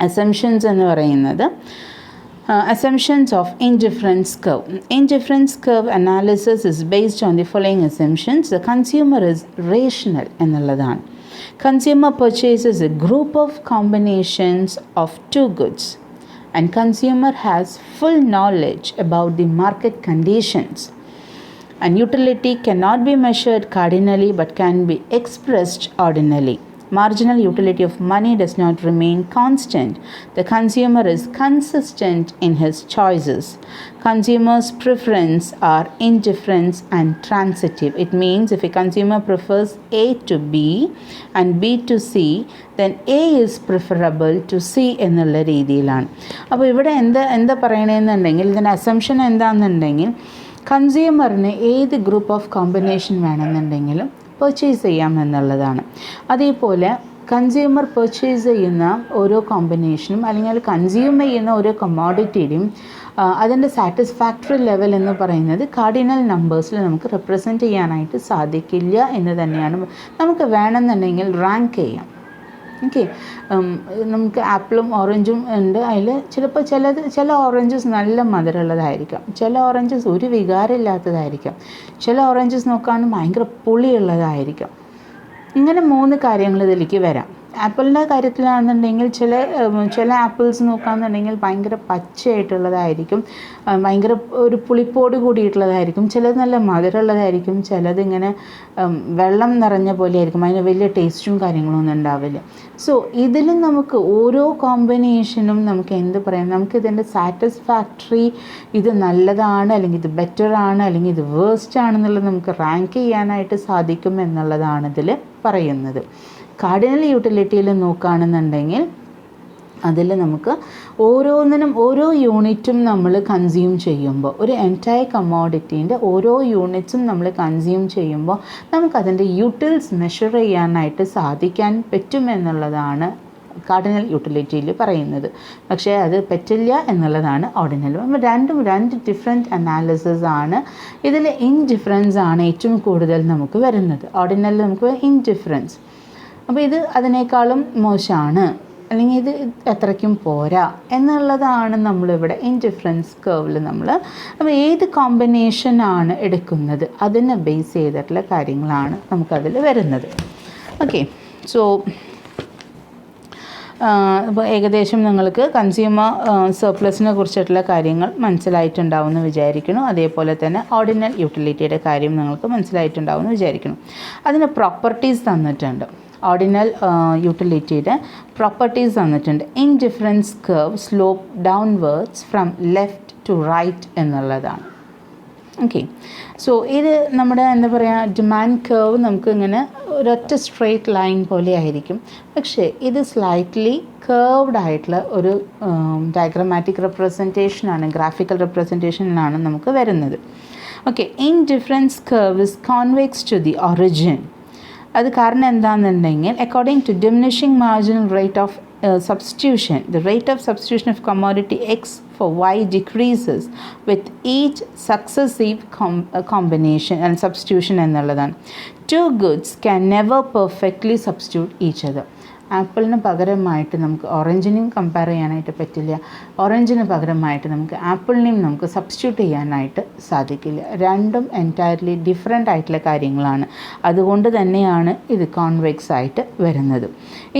A: അസംഷൻസ് എന്ന് പറയുന്നത് assumptions of indifference curve. Indifference curve analysis is based on the following assumptions. The consumer is rational എന്നുള്ളതാണ്. Consumer purchases a group of combinations of two goods and consumer has full knowledge about the market conditions. And utility cannot be measured cardinally but can be expressed ordinally. Marginal utility of money does not remain constant. The consumer is consistent in his choices. Consumers' preference are indifference and transitive. It means if a consumer prefers A to B and B to C, then A is preferable to C എന്നുള്ള രീതിയിലാണ്. അപ്പോൾ ഇവിടെ എന്താ പറയണമെന്നുണ്ടെങ്കിൽ ഇതിൻ്റെ assumption എന്താണെന്നുണ്ടെങ്കിൽ കൺസ്യൂമറിന് ഏത് group of combination വേണമെന്നുണ്ടെങ്കിലും purchase ചെയ്യാം എന്നുള്ളതാണ്. അതേപോലെ കൺസ്യൂമർ പർച്ചേസ് ചെയ്യുന്ന ഓരോ കോമ്പിനേഷനും അല്ലെങ്കിൽ കൺസ്യൂം ചെയ്യുന്ന ഓരോ കമ്മോഡിറ്റിയുടെയും അതിൻ്റെ സാറ്റിസ്ഫാക്ടറി ലെവൽ എന്ന് പറയുന്നത് കാർഡിനൽ നമ്പേഴ്സിൽ നമുക്ക് റെപ്രസെൻറ്റ് ചെയ്യാനായിട്ട് സാധിക്കില്ല എന്ന് തന്നെയാണ്. നമുക്ക് വേണമെന്നുണ്ടെങ്കിൽ റാങ്ക് ചെയ്യാം. ഓക്കെ, നമുക്ക് ആപ്പിളും ഓറഞ്ചും ഉണ്ട്. അതിൽ ചിലപ്പോൾ ചില ഓറഞ്ചസ് നല്ല മധുരമുള്ളതായിരിക്കാം, ചില ഓറഞ്ചസ് ഒരു വികാരമില്ലാത്തതായിരിക്കാം, ചില ഓറഞ്ചസ് നോക്കുകയാണെങ്കിൽ ഭയങ്കര പുളിയുള്ളതായിരിക്കാം. ഇങ്ങനെ 3 കാര്യങ്ങൾ ഇതിലേക്ക് വരാം. ആപ്പിളിൻ്റെ കാര്യത്തിലാണെന്നുണ്ടെങ്കിൽ ചില ആപ്പിൾസ് നോക്കുകയാണെന്നുണ്ടെങ്കിൽ ഭയങ്കര പച്ചയായിട്ടുള്ളതായിരിക്കും, ഭയങ്കര ഒരു പുളിപ്പോട് കൂടിയിട്ടുള്ളതായിരിക്കും, ചിലത് നല്ല മധുരമുള്ളതായിരിക്കും, ചിലതിങ്ങനെ വെള്ളം നിറഞ്ഞ പോലെ ആയിരിക്കും, അതിന് വലിയ ടേസ്റ്റും കാര്യങ്ങളൊന്നും ഉണ്ടാവില്ല. സോ ഇതിലും നമുക്ക് ഓരോ കോമ്പിനേഷനും നമുക്ക് എന്ത് പറയാം, നമുക്ക് ഇതിൻ്റെ സാറ്റിസ്ഫാക്ടറി, ഇത് നല്ലതാണ് അല്ലെങ്കിൽ ഇത് ബെറ്റർ ആണ് അല്ലെങ്കിൽ ഇത് വേസ്റ്റ് ആണെന്നുള്ളത് നമുക്ക് റാങ്ക് ചെയ്യാനായിട്ട് സാധിക്കും എന്നുള്ളതാണ് ഇതിൽ പറയുന്നത്. കാർഡിനൽ യൂട്ടിലിറ്റിയിൽ നോക്കുകയാണെന്നുണ്ടെങ്കിൽ അതിൽ നമുക്ക് ഓരോന്നിനും ഓരോ യൂണിറ്റും നമ്മൾ കൺസ്യൂം ചെയ്യുമ്പോൾ, ഒരു എൻറ്റയർ കമ്മോഡിറ്റീൻ്റെ ഓരോ യൂണിറ്റ്സും നമ്മൾ കൺസ്യൂം ചെയ്യുമ്പോൾ നമുക്കതിൻ്റെ യൂട്ടിൽസ് മെഷർ ചെയ്യാനായിട്ട് സാധിക്കാൻ പറ്റുമെന്നുള്ളതാണ് കാർഡിനൽ യൂട്ടിലിറ്റിയിൽ പറയുന്നത്. പക്ഷേ അത് പറ്റില്ല എന്നുള്ളതാണ് ഓർഡിനൽ. രണ്ട് ഡിഫറെൻറ്റ് അനാലിസിസ് ആണ്. ഇതിൽ ഇൻഡിഫറൻസ് ആണ് ഏറ്റവും കൂടുതൽ നമുക്ക് വരുന്നത്. ഓർഡിനലിൽ നമുക്ക് ഇൻഡിഫറൻസ്, അപ്പോൾ ഇത് അതിനേക്കാളും മോശമാണ് അല്ലെങ്കിൽ ഇത് അത്രയ്ക്കും പോരാ എന്നുള്ളതാണ് നമ്മളിവിടെ ഇൻഡിഫറൻസ് കർവിൽ നമ്മൾ. അപ്പോൾ ഏത് കോമ്പിനേഷനാണ് എടുക്കുന്നത് അതിനെ ബേസ് ചെയ്തിട്ടുള്ള കാര്യങ്ങളാണ് നമുക്കതിൽ വരുന്നത്. ഓക്കെ, സോ അപ്പോൾ ഏകദേശം നിങ്ങൾക്ക് കൺസ്യൂമർ സർപ്ലസിനെ കുറിച്ചിട്ടുള്ള കാര്യങ്ങൾ മനസ്സിലായിട്ടുണ്ടാവുമെന്ന് വിചാരിക്കുന്നു. അതേപോലെ തന്നെ ഓർഡിനൽ യൂട്ടിലിറ്റിയുടെ കാര്യം നിങ്ങൾക്ക് മനസ്സിലായിട്ടുണ്ടാവുമെന്ന് വിചാരിക്കുന്നു. അതിന് പ്രോപ്പർട്ടീസ് തന്നിട്ടുണ്ട്. ഓർഡിനൽ യൂട്ടിലിറ്റിയുടെ പ്രോപ്പർട്ടീസ് തന്നിട്ടുണ്ട്. Indifference curve slope downwards from left to right എന്നുള്ളതാണ്. ഓക്കെ, സോ ഇത് നമ്മുടെ എന്താ പറയുക, ഡിമാൻഡ് കർവ് നമുക്ക് ഇങ്ങനെ ഒരൊറ്റ സ്ട്രെയിറ്റ് ലൈൻ പോലെ ആയിരിക്കും. പക്ഷേ ഇത് സ്ലൈറ്റ്ലി കർവ്ഡ് ആയിട്ടുള്ള ഒരു ഡയഗ്രമാറ്റിക് റെപ്രസെൻറ്റേഷനാണ്, ഗ്രാഫിക്കൽ റെപ്രസെൻറ്റേഷനിലാണ് നമുക്ക് വരുന്നത്. Okay, indifference curve is convex to the origin. അത് കാരണം എന്താണെന്നുണ്ടെങ്കിൽ according to diminishing marginal rate of substitution, the rate of substitution of commodity X for Y decreases with each successive combination and substitution എന്നുള്ളതാണ്. Two goods can never perfectly substitute each other. ആപ്പിളിന് പകരമായിട്ട് നമുക്ക് ഓറഞ്ചിനെയും compare ചെയ്യാനായിട്ട് പറ്റില്ല, ഓറഞ്ചിന് പകരമായിട്ട് നമുക്ക് ആപ്പിളിനെയും നമുക്ക് substitute ചെയ്യാനായിട്ട് സാധിക്കില്ല. രണ്ടും എൻറ്റയർലി ഡിഫറെൻ്റ് ആയിട്ടുള്ള കാര്യങ്ങളാണ്. അതുകൊണ്ട് തന്നെയാണ് ഇത് കോൺവെക്സ് ആയിട്ട് വരുന്നത്.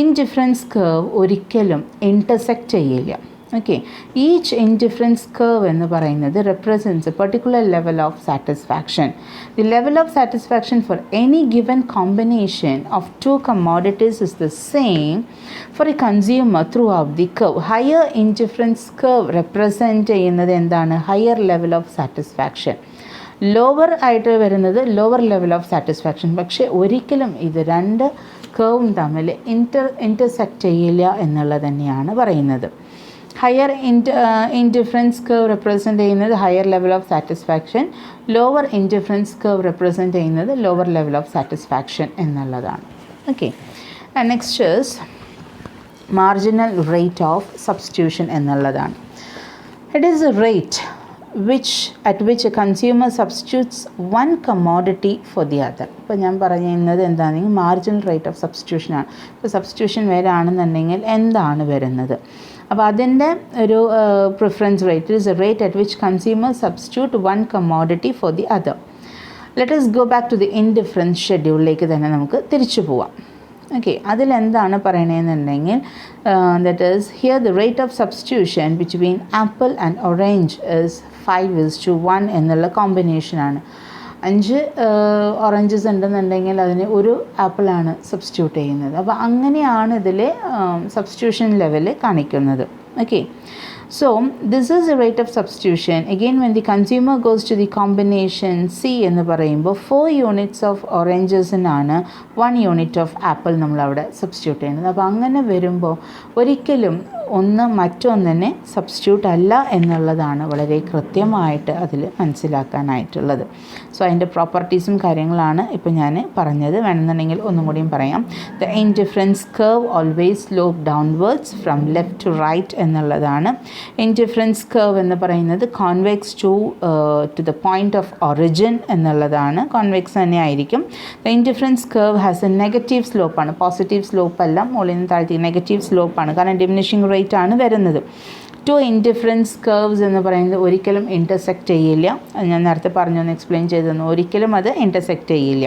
A: ഇൻഡിഫറൻസ് കർവ് ഒരിക്കലും ഇൻറ്റർസെക്റ്റ് ചെയ്യില്ല. ഓക്കെ, ഈച്ച് ഇൻഡിഫറൻസ് കർവ് എന്ന് പറയുന്നത് represents a particular level of satisfaction. The level of satisfaction for any given combination of two commodities is the same for a consumer throughout the curve. Higher indifference curve represent ചെയ്യുന്നത് എന്താണ്? Higher level of satisfaction. Lower ആയിട്ട് വരുന്നത് lower level of satisfaction. പക്ഷേ ഒരിക്കലും ഇത് രണ്ട് കർവും തമ്മിൽ intersect ചെയ്യില്ല എന്നുള്ളത് തന്നെയാണ് പറയുന്നത്. ഹയർ ഇൻഡിഫറൻസ് കർവ് റെപ്രസെൻ്റ് ചെയ്യുന്നത് higher level of satisfaction, lower indifference curve represent ചെയ്യുന്നത് ലോവർ ലെവൽ ഓഫ് സാറ്റിസ്ഫാക്ഷൻ എന്നുള്ളതാണ്. Okay, next is marginal rate of substitution എന്നുള്ളതാണ്. It is a rate at which a consumer substitutes one commodity for the other. ഇപ്പോൾ ഞാൻ പറയുന്നത് എന്താണെങ്കിൽ marginal rate of substitution ആണ്. ഇപ്പോൾ substitution വരാണെന്നുണ്ടെങ്കിൽ എന്താണ് വരുന്നത്? അപ്പോൾ അതിൻ്റെ ഒരു preference rate is a rate at which consumer substitute one commodity for the other. Let us go back to the indifference ഷെഡ്യൂളിലേക്ക് തന്നെ നമുക്ക് തിരിച്ചു പോവാം. ഓക്കെ, അതിലെന്താണ് പറയണതെന്നുണ്ടെങ്കിൽ that is here the rate of substitution between apple and orange is 5:1 എന്നുള്ള കോമ്പിനേഷനാണ്. 5 oranges ഉണ്ടെന്നുണ്ടെങ്കിൽ അതിന് ഒരു ആപ്പിളാണ് സബ്സ്റ്റിറ്റ്യൂട്ട് ചെയ്യുന്നത്. അപ്പോൾ അങ്ങനെയാണ് ഇതിൽ സബ്സ്റ്റിറ്റ്യൂഷൻ ലെവൽ കാണിക്കുന്നത്. Okay, so this is the rate of substitution. Again, when the consumer goes to the combination C എന്ന് പറയുമ്പോൾ 4 units of oranges ആണ് 1 unit of apple നമ്മളവിടെ സബ്സ്റ്റിറ്റ്യൂട്ട് ചെയ്യുന്നത്. അപ്പോൾ അങ്ങനെ വരുമ്പോൾ ഒരിക്കലും ഒന്ന് മറ്റൊന്നിനെ സബ്സ്റ്റിറ്റ്യൂട്ട് അല്ല എന്നുള്ളതാണ് വളരെ കൃത്യമായിട്ട് അതിൽ മനസ്സിലാക്കാനായിട്ടുള്ളത്. സോ അതിൻ്റെ പ്രോപ്പർട്ടീസും കാര്യങ്ങളാണ് ഇപ്പോൾ ഞാൻ പറഞ്ഞത്. വേണമെന്നുണ്ടെങ്കിൽ ഒന്നും കൂടിയും പറയാം. The indifference curve always slope downwards from left to right എന്നുള്ളതാണ്. ഇൻഡിഫറൻസ് കർവ് എന്ന് പറയുന്നത് convex to the point of origin എന്നുള്ളതാണ്. കോൺവെക്സ് തന്നെ ആയിരിക്കും. The indifference curve has a negative സ്ലോപ്പാണ്, പോസിറ്റീവ് സ്ലോപ്പ് അല്ല. മുകളിൽ നിന്ന് താഴ്ത്തി നെഗറ്റീവ് സ്ലോപ്പാണ്, കാരണം ഡിമിനിഷിംഗ് റേറ്റ് ആണ് വരുന്നത്. ടു ഇൻഡിഫറൻസ് കർവ്സ് എന്ന് പറയുന്നത് ഒരിക്കലും ഇൻ്റർസെക്റ്റ് ചെയ്യില്ല. അത് ഞാൻ നേരത്തെ പറഞ്ഞൊന്ന് എക്സ്പ്ലെയിൻ ചെയ്തു തന്നു. ഒരിക്കലും അത് ഇൻ്റർസെക്റ്റ് ചെയ്യില്ല.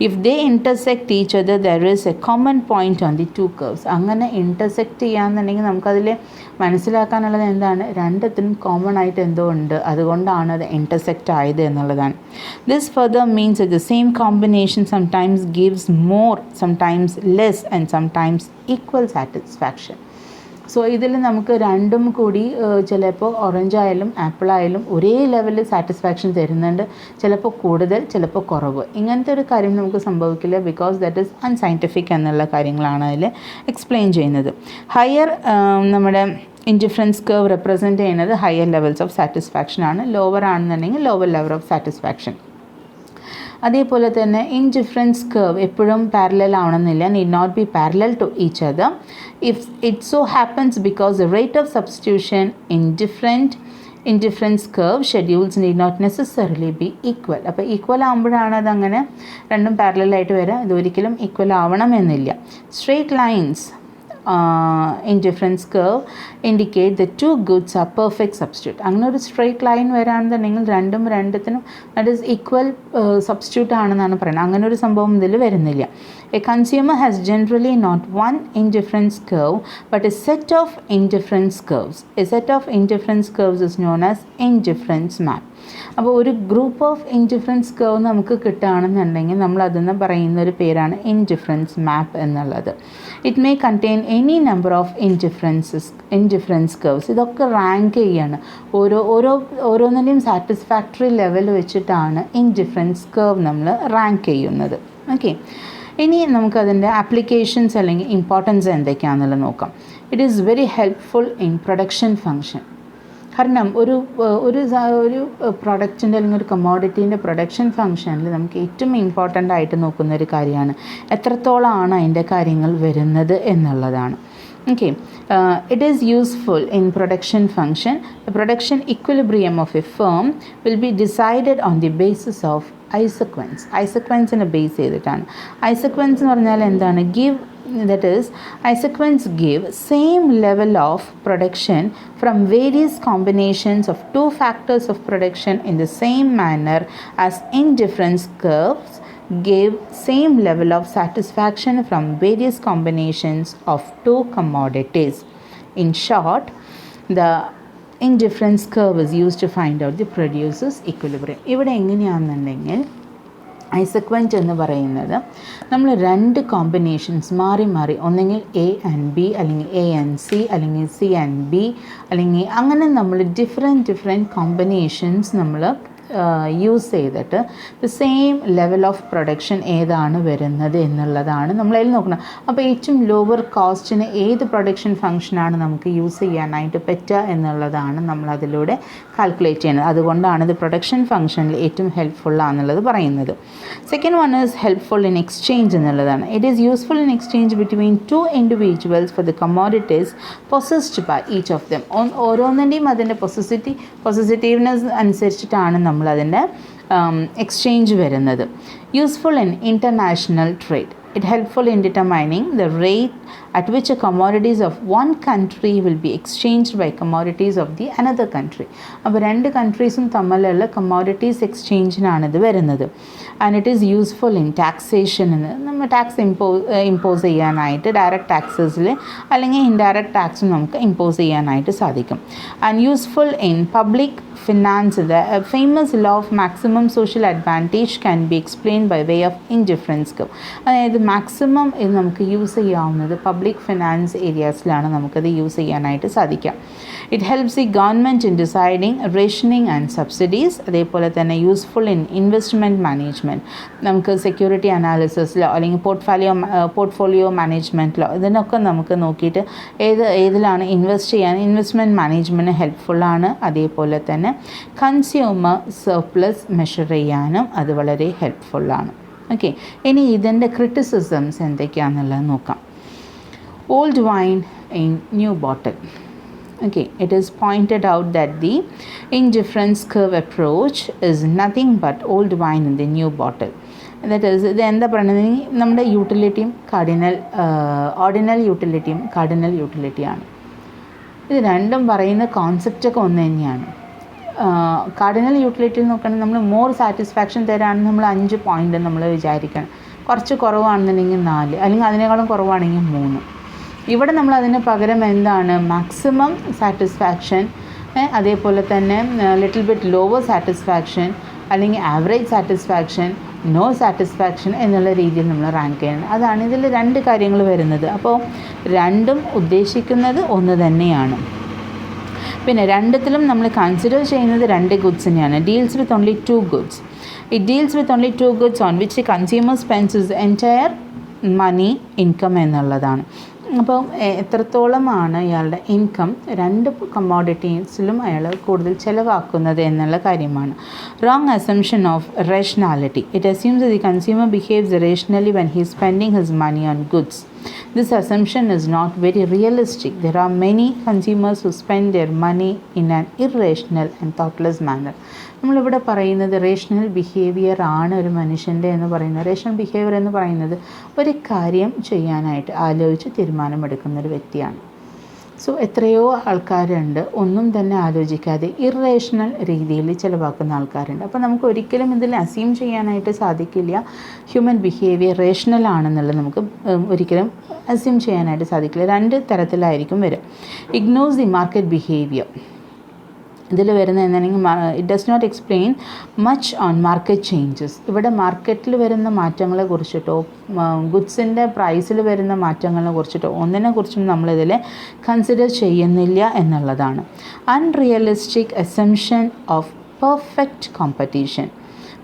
A: If they intersect each other there is a common point on the two curves. അങ്ങനെ ഇൻ്റർസെക്റ്റ് ചെയ്യാന്നുണ്ടെങ്കിൽ നമുക്കതിൽ മനസ്സിലാക്കാനുള്ളത് എന്താണ്? രണ്ടത്തിനും കോമൺ ആയിട്ട് എന്തോ ഉണ്ട്, അതുകൊണ്ടാണ് അത് ഇൻ്റർസെക്റ്റ് ആയത് എന്നുള്ളതാണ്. This further means the same combination sometimes gives more, sometimes less and sometimes equal satisfaction. So ഇതിൽ നമുക്ക് രണ്ടും കൂടി ചിലപ്പോൾ ഓറഞ്ച് ആയാലും ആപ്പിൾ ആയാലും ഒരേ ലെവലിൽ സാറ്റിസ്ഫാക്ഷൻ തരുന്നുണ്ട്. ചിലപ്പോൾ കൂടുതൽ, ചിലപ്പോൾ കുറവ്. ഇങ്ങനത്തെ ഒരു കാര്യം നമുക്ക് സംഭവിക്കില്ല. ബിക്കോസ് ദാറ്റ് ഈസ് അൺസയൻറ്റിഫിക് എന്നുള്ള കാര്യങ്ങളാണ് അതിൽ എക്സ്പ്ലെയിൻ ചെയ്യുന്നത്. ഹയർ നമ്മുടെ ഇൻഡിഫറൻസ് കർവ് റെപ്രസെൻറ്റ് ചെയ്യുന്നത് ഹയർ ലെവൽസ് ഓഫ് സാറ്റിസ്ഫാക്ഷൻ ആണ്. ലോവർ ആണെന്നുണ്ടെങ്കിൽ ലോവർ ലെവൽ ഓഫ് സാറ്റിസ്ഫാക്ഷൻ. അതേപോലെ തന്നെ ഇൻഡിഫറൻസ് കർവ് എപ്പോഴും പാരലൽ ആവണമെന്നില്ല, need not be parallel to each other. If it so happens because the rate of substitution in indifference curve schedules need not necessarily be equal. അപ്പോൾ equal ആകുമ്പോഴാണ് അതങ്ങനെ രണ്ടും പാരലലായിട്ട് വരിക. ഇതൊരിക്കലും ഈക്വൽ ആവണമെന്നില്ല. Straight lines indifference curve indicate the two goods R perfect substitute. അങ്ങനെ ഒരു സ്ട്രെയിറ്റ് ലൈൻ വരാണെന്നുണ്ടെങ്കിൽ രണ്ടത്തിനും ദാറ്റ് ഈസ് ഈക്വൽ സബ്സ്റ്റിറ്റ്യൂട്ട് ആണെന്നാണ് പറയുന്നത്. അങ്ങനെ ഒരു സംഭവം ഇതിൽ വരുന്നില്ല. A consumer has generally not one indifference curve but a set of indifference curves. A set of indifference curves is known as indifference map. അപ്പോൾ ഒരു ഗ്രൂപ്പ് ഓഫ് ഇൻഡിഫറൻസ് കർവ് നമുക്ക് കിട്ടുകയാണെന്നുണ്ടെങ്കിൽ നമ്മൾ അതെന്ന് പറയുന്ന ഒരു പേരാണ് ഇൻഡിഫറൻസ് മാപ്പ് എന്നുള്ളത്. It may contain any number of indifference curves. ഇതൊക്കെ റാങ്ക് ചെയ്യാണ്. ഓരോന്നിൻ്റെയും സാറ്റിസ്ഫാക്ടറി ലെവൽ വെച്ചിട്ടാണ് ഇൻഡിഫറൻസ് കർവ് നമ്മൾ റാങ്ക് ചെയ്യുന്നത്. ഓക്കെ, ഇനി നമുക്കതിൻ്റെ ആപ്ലിക്കേഷൻസ് അല്ലെങ്കിൽ ഇമ്പോർട്ടൻസ് എന്തൊക്കെയാണെന്നുള്ളത് നോക്കാം. It is very helpful in production function. കാരണം ഒരു പ്രൊഡക്റ്റിൻ്റെ അല്ലെങ്കിൽ ഒരു കമ്മോഡിറ്റീൻ്റെ പ്രൊഡക്ഷൻ ഫങ്ഷനിൽ നമുക്ക് ഏറ്റവും ഇമ്പോർട്ടൻ്റ് ആയിട്ട് നോക്കുന്ന ഒരു കാര്യമാണ് എത്രത്തോളമാണ് അതിൻ്റെ കാര്യങ്ങൾ വരുന്നത് എന്നുള്ളതാണ്. Okay, it is useful in production function. The production equilibrium of a firm will be decided on the basis of I-sequence. I-sequence-നെ ബേസ് ചെയ്തിട്ടാണ്. I-sequence എന്ന് പറഞ്ഞാൽ എന്താണ്? That is, I-sequence give same level of production from various combinations of two factors of production in the same manner as indifference curves gave same level of satisfaction from various combinations of two commodities. In short, the indifference curve is used to find out the producer's equilibrium. ഇവിടെ എങ്ങനെയാണെന്നുണ്ടെങ്കിൽ ഐസെക്വൻറ്റ് എന്ന് പറയുന്നത് നമ്മൾ രണ്ട് combinations മാറി ഒന്നെങ്കിൽ A and B അല്ലെങ്കിൽ A and C അല്ലെങ്കിൽ C and B അല്ലെങ്കിൽ അങ്ങനെ നമ്മൾ ഡിഫറെൻറ്റ് കോമ്പിനേഷൻസ് നമ്മൾ യൂസ് ചെയ്തിട്ട് the same level of production ഏതാണ് വരുന്നത് എന്നുള്ളതാണ് നമ്മളതിൽ നോക്കണം. അപ്പോൾ ഏറ്റവും ലോവർ കോസ്റ്റിന് ഏത് പ്രൊഡക്ഷൻ ഫംഗ്ഷനാണ് നമുക്ക് യൂസ് ചെയ്യാനായിട്ട് പറ്റുക എന്നുള്ളതാണ് നമ്മളതിലൂടെ കാൽക്കുലേറ്റ് ചെയ്യുന്നത്. അതുകൊണ്ടാണ് ഇത് പ്രൊഡക്ഷൻ ഫംഗ്ഷനിൽ ഏറ്റവും ഹെൽപ്ഫുള്ളാണെന്നുള്ളത് പറയുന്നത്. Second one is helpful in exchange എന്നുള്ളതാണ്. It is useful in exchange between two individuals for the commodities possessed by each of them. ഓരോന്നിൻ്റെയും അതിൻ്റെ പൊസസിറ്റീവ്നെസ് അനുസരിച്ചിട്ടാണ് നമ്മളതിൻ്റെ എക്സ്ചേഞ്ച് വരുന്നത്. Useful in international trade. It helpful in determining the rate at which a commodities of one country will be exchanged by commodities of the another country. അപ്പോൾ രണ്ട് കൺട്രീസും തമ്മിലുള്ള commodities എക്സ്ചേഞ്ചിനാണ് ഇത് വരുന്നത്. And it is useful in taxation. നമ്മൾ tax impose ചെയ്യാനായിട്ട് direct ടാക്സസിൽ അല്ലെങ്കിൽ indirect ടാക്സും നമുക്ക് ഇമ്പോസ് ചെയ്യാനായിട്ട് സാധിക്കും. And useful in public finance. The famous law of maximum social advantage can be explained by way of indifference curve. അതായത് maximum ഇത് നമുക്ക് യൂസ് ചെയ്യാവുന്നത് പബ്ലിക് ഫിനാൻസ് ഏരിയാസിലാണ് നമുക്കത് യൂസ് ചെയ്യാനായിട്ട് സാധിക്കാം. It helps the government in deciding rationing and subsidies. അതേപോലെ തന്നെ യൂസ്ഫുൾ ഇൻ ഇൻവെസ്റ്റ്മെൻറ്റ് മാനേജ്മെൻറ്റ്. നമുക്ക് സെക്യൂരിറ്റി അനാലിസിസിലോ അല്ലെങ്കിൽ പോർട്ട്ഫോളിയോ മാനേജ്മെൻറ്റിലോ ഇതിനൊക്കെ നമുക്ക് നോക്കിയിട്ട് ഏതിലാണ് ഇൻവെസ്റ്റ് ചെയ്യാൻ ഇൻവെസ്റ്റ്മെൻറ്റ് മാനേജ്മെൻറ്റിന് ഹെൽപ്ഫുള്ളാണ്. അതേപോലെ തന്നെ കൺസ്യൂമർ സർപ്ലസ് മെഷർ ചെയ്യാനും അത് വളരെ ഹെൽപ്ഫുള്ളാണ്. ഓക്കെ, ഇനി ഇതിൻ്റെ ക്രിറ്റിസിസംസ് എന്തൊക്കെയാണെന്നുള്ളത് നോക്കാം. Old wine in new bottle. Okay, it is pointed out that the indifference curve approach is nothing but old wine in the new bottle. That is, ഇത് എന്താ പറയുന്നത്, നമ്മുടെ യൂട്ടിലിറ്റിയും ഓർഡിനൽ യൂട്ടിലിറ്റിയും കാർഡിനൽ യൂട്ടിലിറ്റിയാണ്. ഇത് രണ്ടും പറയുന്ന കോൺസെപ്റ്റൊക്കെ ഒന്ന് തന്നെയാണ്. കാർഡിനൽ യൂട്ടിലിറ്റി നോക്കുകയാണെങ്കിൽ നമ്മൾ മോർ സാറ്റിസ്ഫാക്ഷൻ തരാണെങ്കിൽ നമ്മൾ 5 പോയിൻ്റ് നമ്മൾ വിചാരിക്കണം. കുറച്ച് കുറവാണെന്നുണ്ടെങ്കിൽ 4, അല്ലെങ്കിൽ അതിനേക്കാളും കുറവാണെങ്കിൽ 3. ഇവിടെ നമ്മൾ അതിന് പകരം എന്താണ് മാക്സിമം സാറ്റിസ്ഫാക്ഷൻ, അതേപോലെ തന്നെ ലിറ്റിൽ ബിറ്റ് ലോവർ സാറ്റിസ്ഫാക്ഷൻ, അല്ലെങ്കിൽ ആവറേജ് സാറ്റിസ്ഫാക്ഷൻ, നോ സാറ്റിസ്ഫാക്ഷൻ എന്നുള്ള രീതിയിൽ നമ്മൾ റാങ്ക് ചെയ്യണം. അതാണ് ഇതിൽ 2 കാര്യങ്ങൾ വരുന്നത്. അപ്പോൾ രണ്ടും ഉദ്ദേശിക്കുന്നത് ഒന്ന് തന്നെയാണ്. പിന്നെ രണ്ടത്തിലും നമ്മൾ കൺസിഡർ ചെയ്യുന്നത് 2 ഗുഡ്സിനെയാണ്. Deals with only 2 goods. It deals with only 2 goods on which consumer spends his entire money income എന്നുള്ളതാണ്. അപ്പോൾ എത്രത്തോളമാണ് ഇയാളുടെ ഇൻകം 2 കമ്മോഡിറ്റീസിലും അയാൾ കൂടുതൽ ചിലവാക്കുന്നത് എന്നുള്ള കാര്യമാണ്. Wrong assumption of rationality. It assumes the consumer behaves rationally when he is spending his money on goods. This assumption is not very realistic. There are many consumers who spend their money in an irrational and thoughtless manner. നമ്മളിവിടെ പറയുന്നത് rational behaviour ആണ് ഒരു മനുഷ്യൻ്റെ എന്ന് പറയുന്നത്. Rational behaviour എന്ന് പറയുന്നത് ഒരു കാര്യം ചെയ്യാനായിട്ട് ആലോചിച്ച് തീരുമാനമെടുക്കുന്നൊരു വ്യക്തിയാണ്. സോ എത്രയോ ആൾക്കാരുണ്ട് ഒന്നും തന്നെ ആലോചിക്കാതെ ഇറേഷണൽ രീതിയിൽ ചിലവാക്കുന്ന ആൾക്കാരുണ്ട്. അപ്പോൾ നമുക്ക് ഒരിക്കലും ഇതിൽ അസ്യൂം ചെയ്യാനായിട്ട് സാധിക്കില്ല ഹ്യൂമൻ ബിഹേവിയർ റേഷണൽ ആണെന്നുള്ളത് നമുക്ക് ഒരിക്കലും അസ്യൂം ചെയ്യാനായിട്ട് സാധിക്കില്ല. 2 തരത്തിലായിരിക്കും വരിക. Ignores the market behaviour. ഇതിൽ വരുന്ന എന്താണെങ്കിൽ it does not explain much on market changes. ഇവിടെ മാർക്കറ്റിൽ വരുന്ന മാറ്റങ്ങളെ കുറിച്ചിട്ടോ ഗുഡ്സിൻ്റെ പ്രൈസിൽ വരുന്ന മാറ്റങ്ങളെ കുറിച്ചിട്ടോ ഒന്നിനെക്കുറിച്ചും നമ്മളിതിൽ കൺസിഡർ ചെയ്യുന്നില്ല എന്നുള്ളതാണ്. Unrealistic assumption of perfect competition.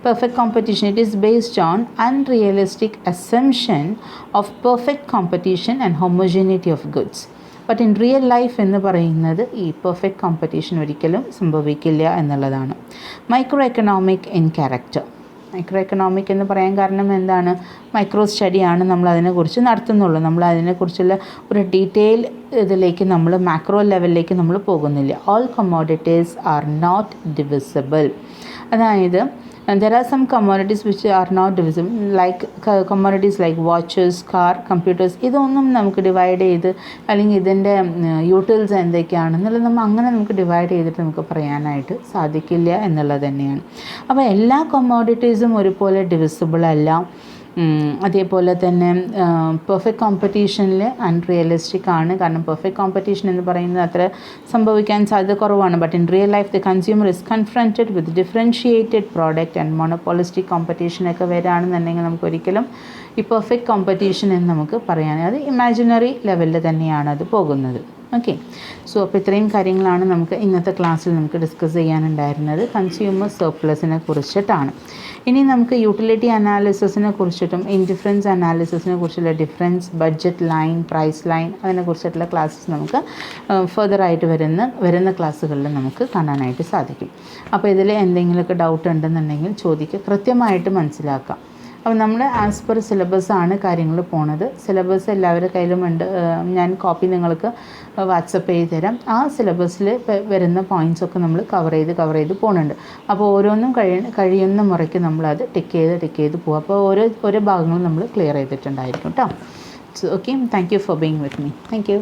A: Perfect competition, it is based on unrealistic assumption of perfect competition and homogeneity of goods. But in real life എന്ന് പറയുന്നത് ഈ പെർഫെക്റ്റ് കോമ്പറ്റീഷൻ ഒരിക്കലും സംഭവിക്കില്ല എന്നുള്ളതാണ്. Micro economic in character. Micro economic എന്ന് പറയാൻ കാരണം എന്താണ്, മൈക്രോ സ്റ്റഡിയാണ് നമ്മൾ അതിനെക്കുറിച്ച് നടത്തുന്നുള്ളൂ. നമ്മൾ അതിനെക്കുറിച്ചുള്ള ഒരു ഡീറ്റെയിൽ ഇതിലേക്ക് നമ്മൾ മാക്രോ ലെവലിലേക്ക് നമ്മൾ പോകുന്നില്ല. All commodities are not divisible. അതായത് there are some commodities which are not divisible, like commodities like watches, car, computers. ഇതൊന്നും നമുക്ക് ഡിവൈഡ് ചെയ്ത് അല്ലെങ്കിൽ ഇതിൻ്റെ യൂട്ടിൽസ് എന്തൊക്കെയാണെന്നുള്ളത് അങ്ങനെ നമുക്ക് ഡിവൈഡ് ചെയ്തിട്ട് നമുക്ക് പറയാനായിട്ട് സാധിക്കില്ല എന്നുള്ളത് തന്നെയാണ്. അപ്പോൾ എല്ലാ കമ്മോഡിറ്റീസും ഒരുപോലെ ഡിവിസിബിൾ അല്ല. അതേപോലെ തന്നെ പെർഫെക്റ്റ് കോമ്പറ്റീഷനിൽ അൺറിയലിസ്റ്റിക് ആണ്. കാരണം പെർഫെക്റ്റ് കോമ്പറ്റീഷൻ എന്ന് പറയുന്നത് അത്ര സംഭവിക്കാൻ സാധ്യത കുറവാണ്. But in real life the consumer is confronted with differentiated product and monopolistic കോമ്പറ്റീഷനൊക്കെ വരികയാണെന്നുണ്ടെങ്കിൽ നമുക്കൊരിക്കലും ഈ പെർഫെക്റ്റ് കോമ്പറ്റീഷൻ എന്ന് നമുക്ക് പറയാൻ, അത് ഇമാജിനറി ലെവലിൽ തന്നെയാണ് അത് പോകുന്നത്. ഓക്കെ, സോ അപ്പോൾ ഇത്രയും കാര്യങ്ങളാണ് നമുക്ക് ഇന്നത്തെ ക്ലാസ്സിൽ നമുക്ക് ഡിസ്കസ് ചെയ്യാനുണ്ടായിരുന്നത് കൺസ്യൂമർ സർപ്ലസിനെ കുറിച്ചിട്ടാണ്. ഇനി നമുക്ക് യൂട്ടിലിറ്റി അനാലിസിസിനെ കുറിച്ചിട്ടും ഇൻഡിഫറൻസ് അനാലിസിസിനെ കുറിച്ചുള്ള difference, budget line, price line, അതിനെക്കുറിച്ചിട്ടുള്ള ക്ലാസ്സസ് നമുക്ക് ഫർദറായിട്ട് വരുന്ന ക്ലാസ്സുകളിൽ നമുക്ക് കാണാനായിട്ട് സാധിക്കും. അപ്പോൾ ഇതിൽ എന്തെങ്കിലുമൊക്കെ ഡൗട്ട് ഉണ്ടെന്നുണ്ടെങ്കിൽ ചോദിക്കുക, കൃത്യമായിട്ട് മനസ്സിലാക്കാം. അപ്പോൾ നമ്മൾ ആസ് പെർ സിലബസാണ് കാര്യങ്ങൾ പോണത്. സിലബസ് എല്ലാവരുടെ കയ്യിലുമുണ്ട്. ഞാൻ കോപ്പി നിങ്ങൾക്ക് വാട്സപ്പ് ചെയ്ത് തരാം. ആ സിലബസിൽ വരുന്ന പോയിൻറ്റ്സൊക്കെ നമ്മൾ കവർ ചെയ്ത് പോകുന്നുണ്ട്. അപ്പോൾ ഓരോന്നും കഴിയുന്ന മുറയ്ക്ക് നമ്മളത് ടിക്ക് ചെയ്ത് പോകും. അപ്പോൾ ഓരോ ഭാഗങ്ങളും നമ്മൾ ക്ലിയർ ചെയ്തിട്ടുണ്ടായിരിക്കും കേട്ടോ. So okay, thank you for being with me. Thank you.